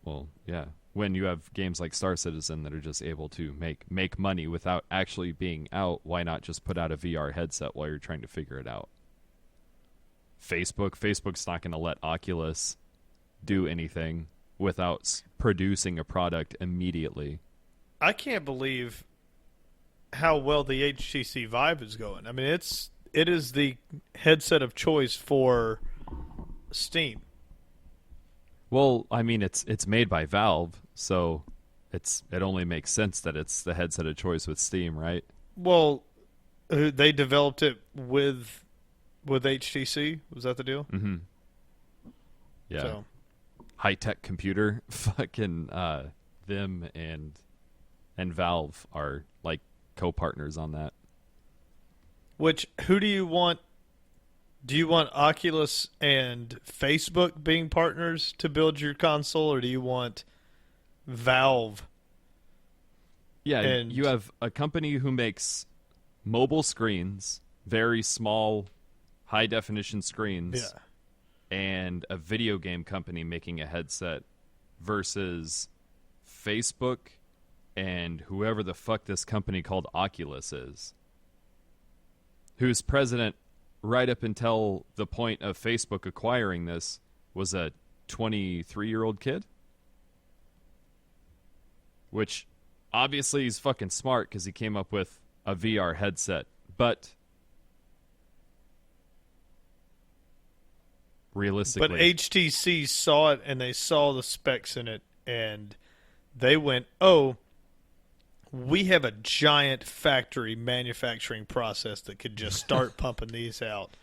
you have games like Star Citizen that are just able to make money without actually being out, why not just put out a VR headset while you're trying to figure it out? Facebook's not going to let Oculus do anything without producing a product immediately. I can't believe how well the HTC Vive is going. I mean, it is the headset of choice for Steam. Well, I mean, it's made by Valve, so it only makes sense that it's the headset of choice with Steam, right? Well, they developed it with HTC. Was that the deal? Mm-hmm. Yeah. So. High-tech computer, fucking them and Valve are like co-partners on that. Who do you want? Do you want Oculus and Facebook being partners to build your console, or do you want Valve? Yeah, and you have a company who makes mobile screens, very small, high-definition screens. Yeah. And a video game company making a headset versus Facebook and whoever the fuck this company called Oculus is, whose president, right up until the point of Facebook acquiring this, was a 23-year-old kid. Which, obviously, he's fucking smart because he came up with a VR headset. But realistically. But HTC saw it, and they saw the specs in it, and they went, oh, we have a giant factory manufacturing process that could just start pumping these out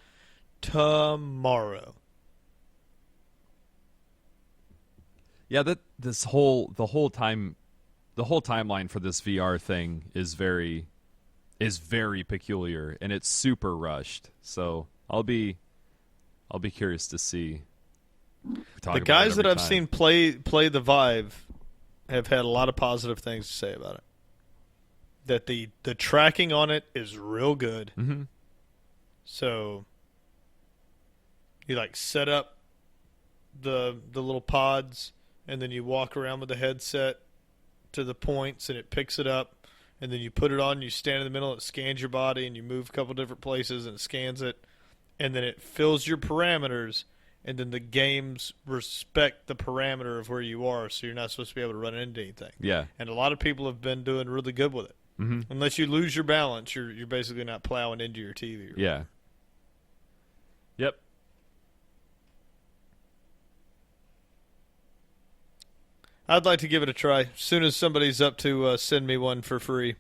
tomorrow. Yeah, the whole timeline for this VR thing is very peculiar, and it's super rushed. So I'll be curious to see. The guys that I've seen play the Vive have had a lot of positive things to say about it. That the tracking on it is real good. Mm-hmm. So you like set up the little pods, and then you walk around with the headset to the points, and it picks it up, and then you put it on, you stand in the middle, it scans your body, and you move a couple different places, and it scans it, and then it fills your parameters, and then the games respect the parameter of where you are, so you're not supposed to be able to run into anything. Yeah. And a lot of people have been doing really good with it. Mm-hmm. Unless you lose your balance, you're basically not plowing into your TV. Yeah. Yep. I'd like to give it a try. As soon as somebody's up to send me one for free.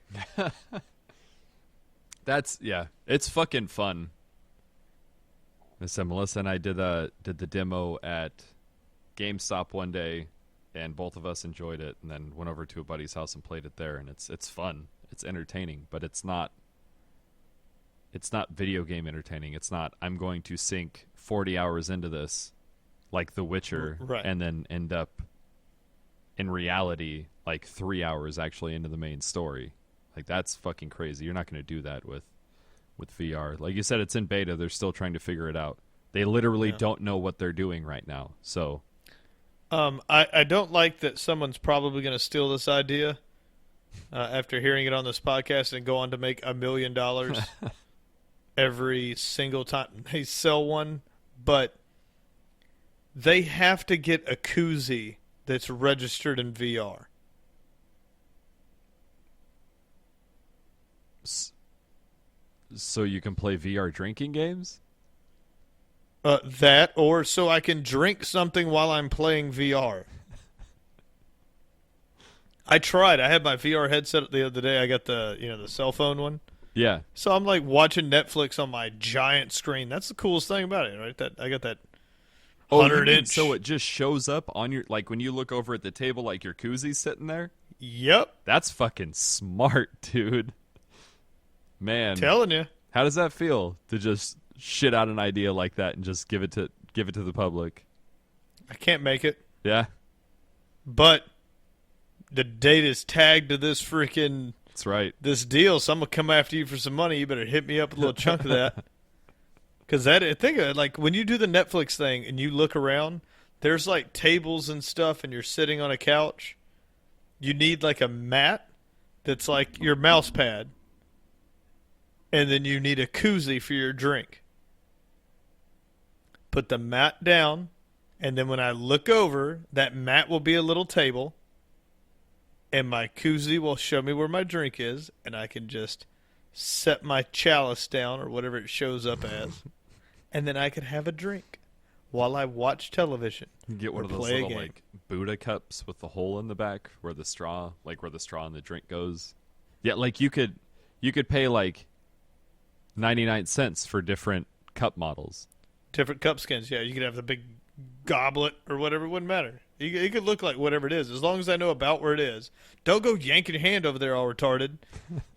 It's fucking fun. So Melissa and I did the demo at GameStop one day, and both of us enjoyed it, and then went over to a buddy's house and played it there, and it's fun. It's entertaining, but it's not video game entertaining. It's not, I'm going to sink 40 hours into this like The Witcher, right, and then end up in reality like 3 hours actually into the main story. Like, that's fucking crazy. You're not going to do that with VR. Like you said, it's in beta. They're still trying to figure it out. They literally don't know what they're doing right now. So I don't like that someone's probably going to steal this idea after hearing it on this podcast and go on to make $1 million every single time they sell one. But they have to get a koozie that's registered in VR. So you can play VR drinking games? That, or so I can drink something while I'm playing VR. I tried. I had my VR headset the other day. I got the cell phone one. Yeah. So I'm like watching Netflix on my giant screen. That's the coolest thing about it, right? That I got that Oh, you 100 mean inch. so it just shows up on your, like when you look over at the table, like your koozie sitting there? Yep. That's fucking smart, dude. Man, Telling you. how does that feel to just shit out an idea like that and just give it to the public? I can't make it. Yeah, But the date is tagged to this freaking that's right. this deal, so I'm gonna come after you for some money. You better hit me up with a little chunk of that. Because think of it, like when you do the Netflix thing and you look around, there's like tables and stuff, and you're sitting on a couch. You need like a mat that's like your mouse pad, and then you need a koozie for your drink. Put the mat down, and then when I look over, that mat will be a little table, and my koozie will show me where my drink is, and I can just set my chalice down or whatever it shows up as, and then I could have a drink while I watch television. You get one or of those play a little game. like Buddha cups with the hole in the back where the straw in the drink goes. Yeah, like you could pay like 99 cents for different cup models. Different cup skins, yeah. You could have the big goblet or whatever. It wouldn't matter. It could look like whatever it is, as long as I know about where it is. Don't go yanking your hand over there all retarded.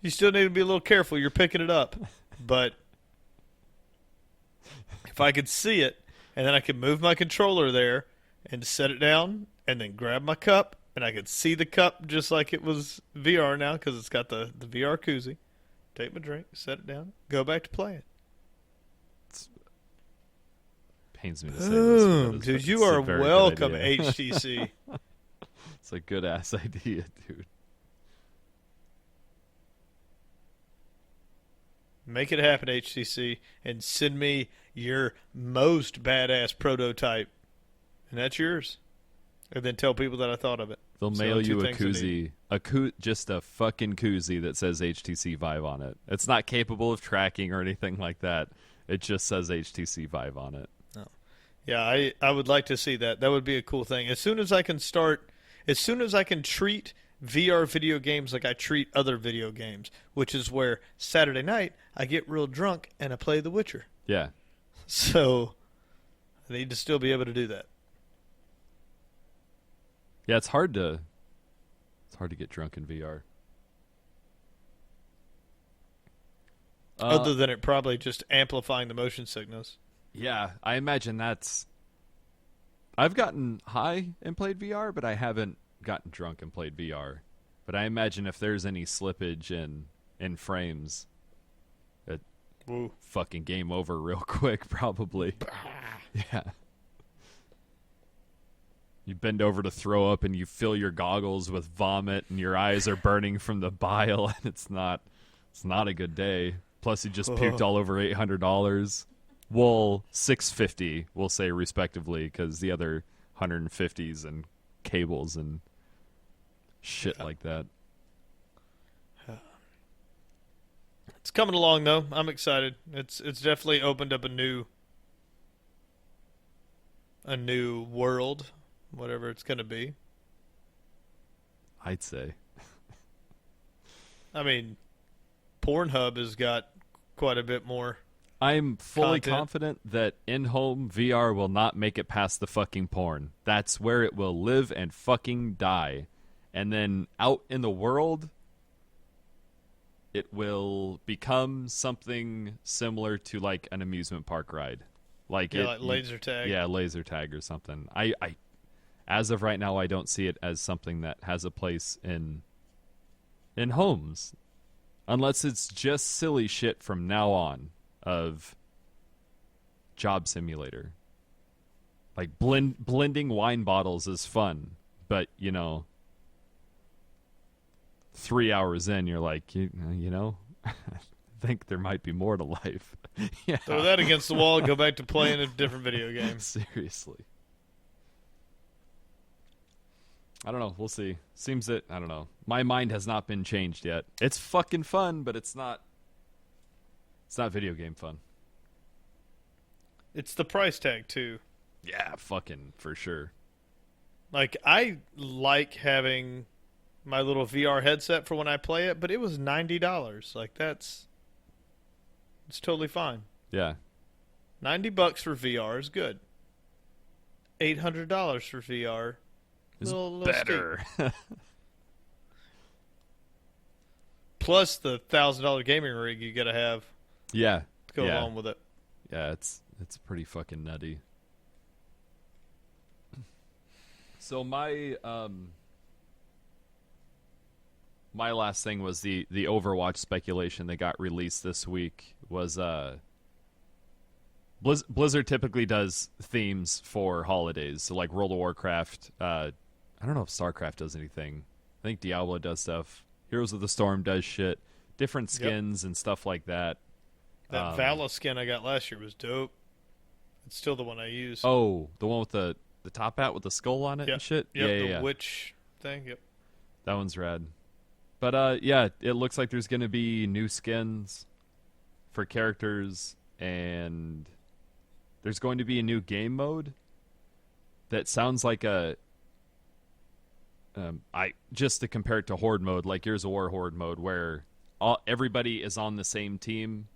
You still need to be a little careful. You're picking it up. But if I could see it, and then I could move my controller there and set it down, and then grab my cup, and I could see the cup just like it was VR now because it's got the VR koozie. Take my drink, set it down, go back to playing. Pains me to say Boom, this, but dude, it's you a are very good welcome, idea. HTC. It's a good ass idea, dude. Make it happen, HTC, and send me your most badass prototype, and that's yours. And then tell people that I thought of it. They'll So, mail two you a things I need. koozie, just a fucking koozie that says HTC Vive on it. It's not capable of tracking or anything like that. It just says HTC Vive on it. Yeah, I would like to see that. That would be a cool thing. As soon as I can treat VR video games like I treat other video games, which is where Saturday night I get real drunk and I play The Witcher. Yeah. So I need to still be able to do that. Yeah, it's hard to get drunk in VR. Other than it probably just amplifying the motion sickness. Yeah, I imagine that's... I've gotten high and played VR, but I haven't gotten drunk and played VR. But I imagine if there's any slippage in frames, it Woo. fucking game over real quick, probably. Yeah. You bend over to throw up and you fill your goggles with vomit and your eyes are burning from the bile and it's not a good day. Plus you just puked all over $800. Well, $650, we'll say respectively, because the other 150s and cables and shit like that. It's coming along though. I'm excited. It's definitely opened up a new world, whatever it's going to be. I'd say. I mean, Pornhub has got quite a bit more. I'm fully Content. confident that in-home VR will not make it past the fucking porn. That's where it will live and fucking die. And then out in the world, it will become something similar to like an amusement park ride. Like Like laser tag. Yeah, laser tag or something. I as of right now I don't see it as something that has a place in homes. Unless it's just silly shit from now on of Job Simulator. Like blending wine bottles is fun, but 3 hours in you're like, I think there might be more to life. Yeah. Throw that against the wall and go back to playing a different video game. Seriously. I don't know. We'll see. Seems that, I don't know. My mind has not been changed yet. It's fucking fun, but it's not video game fun. It's the price tag too. Yeah, fucking for sure. Like I like having my little VR headset for when I play it, but it was $90. Like it's totally fine. Yeah. $90 for VR is good. $800 for VR, It's little better. Plus the $1,000 gaming rig you got to have Yeah. to go Yeah. along with it. Yeah, it's pretty fucking nutty. So my my last thing was the Overwatch speculation that got released this week was Blizzard typically does themes for holidays. So like World of Warcraft, I don't know if StarCraft does anything. I think Diablo does stuff. Heroes of the Storm does shit. Different skins and stuff like that. That Vala skin I got last year was dope. It's still the one I use. Oh, the one with the top hat with the skull on it and shit? Yep, Yeah. the witch thing, yep. That one's rad. But yeah, it looks like there's going to be new skins for characters, and there's going to be a new game mode that sounds like a just to compare it to Horde mode, like Gears of War Horde mode, where everybody is on the same team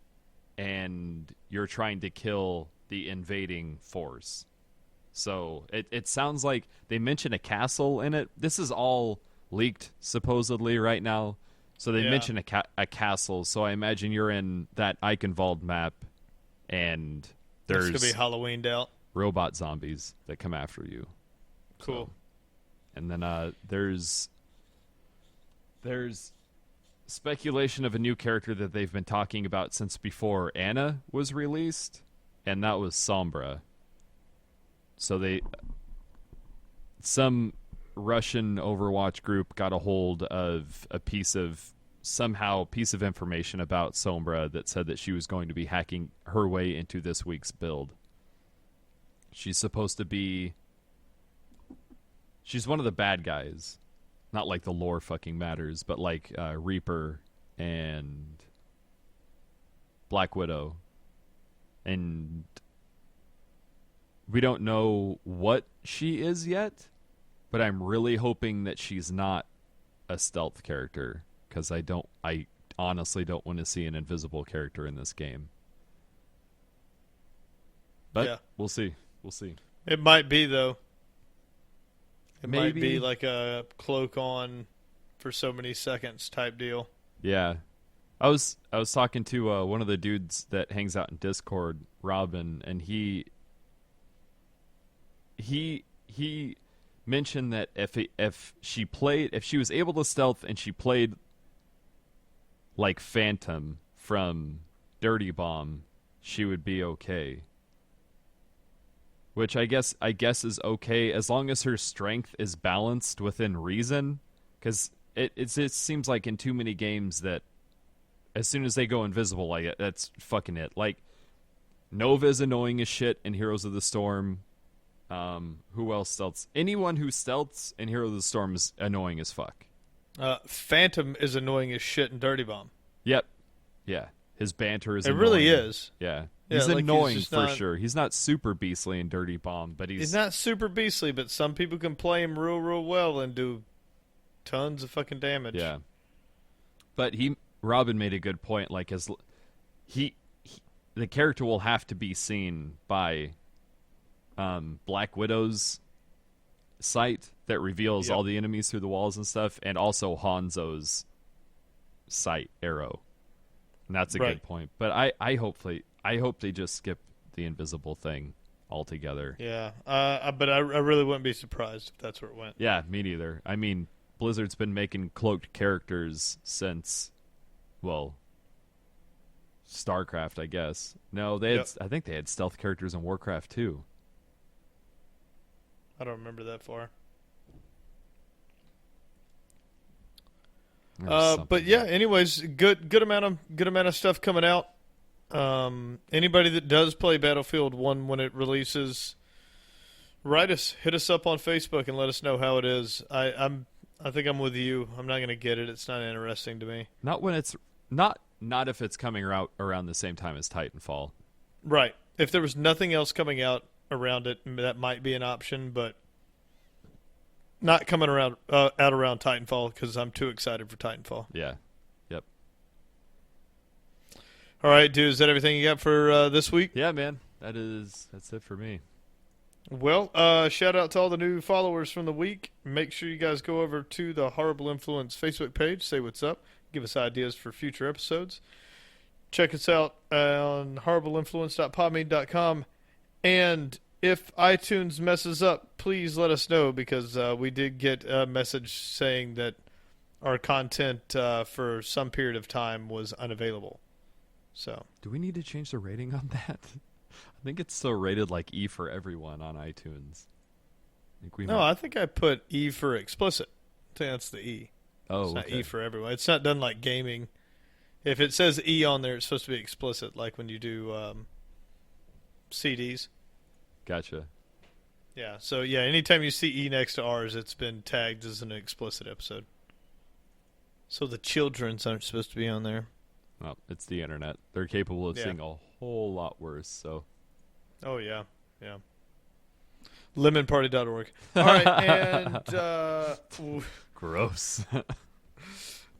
and you're trying to kill the invading force. So it sounds like they mention a castle in it. This is all leaked supposedly right now. So they mention a castle. So I imagine you're in that Eichenwald map, and there's It's gonna be Halloweened out. robot zombies that come after you. Cool. So, and then there's speculation of a new character that they've been talking about since before Anna was released, and that was Sombra. So some Russian Overwatch group got a hold of a piece of information about Sombra that said that she was going to be hacking her way into this week's build. She's supposed to be... She's one of the bad guys. Not like the lore fucking matters, but like Reaper and Black Widow. And we don't know what she is yet, but I'm really hoping that she's not a stealth character, because I honestly don't want to see an invisible character in this game. But we'll see. It might be, though. It Maybe. might be like a cloak on for so many seconds type deal. Yeah. I was talking to one of the dudes that hangs out in Discord, Robin, and he mentioned that if she was able to stealth and she played like Phantom from Dirty Bomb, she would be okay. Which I guess is okay as long as her strength is balanced within reason, because it seems like in too many games that as soon as they go invisible, like that's fucking it. Like Nova's annoying as shit in Heroes of the Storm. Who else stealths? Anyone who stealths in Heroes of the Storm is annoying as fuck. Phantom is annoying as shit in Dirty Bomb. Yep. Yeah. His banter is annoying. It really is. Yeah. Yeah, He's like annoying he's for sure. He's not super beastly in Dirty Bomb, but he's not super beastly, but some people can play him real well and do tons of fucking damage. Yeah. But Robin made a good point. Like, the character will have to be seen by Black Widow's sight that reveals all the enemies through the walls and stuff, and also Hanzo's sight arrow. And that's a good point. But I hope they just skip the invisible thing altogether. Yeah. But I really wouldn't be surprised if that's where it went. Yeah, me neither. I mean, Blizzard's been making cloaked characters since, well, StarCraft, I guess. No, I think they had stealth characters in Warcraft too. I don't remember that far. But yeah, anyways, good amount of stuff coming out. Anybody that does play Battlefield 1 when it releases, hit us up on Facebook and let us know how it is. I think I'm with you. I'm not gonna get it. It's not interesting to me. Not when it's not if it's coming out around the same time as Titanfall. Right. If there was nothing else coming out around it, that might be an option, but not coming around out around Titanfall because I'm too excited for Titanfall. Yeah. Yep. All right, dude. Is that everything you got for this week? Yeah, man. That's it for me. Well, shout out to all the new followers from the week. Make sure you guys go over to the Horrible Influence Facebook page, say what's up, give us ideas for future episodes. Check us out on horribleinfluence.podbean.com. And if iTunes messes up, please let us know because we did get a message saying that our content for some period of time was unavailable. So, Do we need to change the rating on that? I think it's still rated like E for everyone on iTunes. I think I put E for explicit. I think that's the E. Oh, It's not okay. E for everyone. It's not done like gaming. If it says E on there, it's supposed to be explicit, like when you do CDs. Gotcha. Yeah. So yeah, anytime you see E next to ours, it's been tagged as an explicit episode. So the children's aren't supposed to be on there. Well, it's the internet. They're capable of Yeah. seeing a whole lot worse. So Oh yeah, yeah. Lemonparty.org. All right, and gross.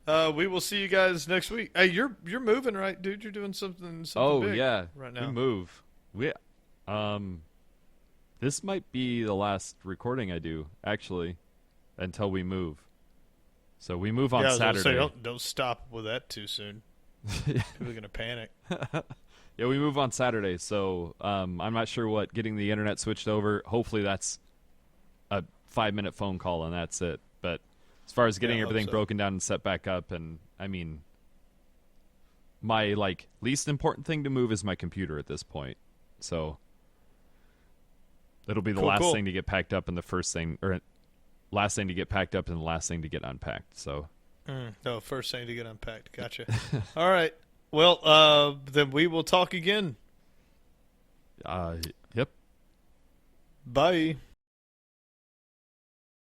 we will see you guys next week. Hey, you're moving, right, dude? You're doing something Oh big yeah, right now. we move. This might be the last recording I do actually, until we move. So we move on Yeah, I was gonna Saturday. say, don't stop with that too soon. People are gonna panic. Yeah, we move on Saturday. So I'm not sure what getting the internet switched over. Hopefully that's a 5-minute phone call and that's it. But as far as getting Yeah, I hope everything so. broken down and set back up, and I mean, my least important thing to move is my computer at this point. So it'll be the last Cool. thing to get packed up and the first thing, or last thing to get packed up and the last thing to get unpacked. So No, first thing to get unpacked. Gotcha. All right. Well, then we will talk again. yep. Bye.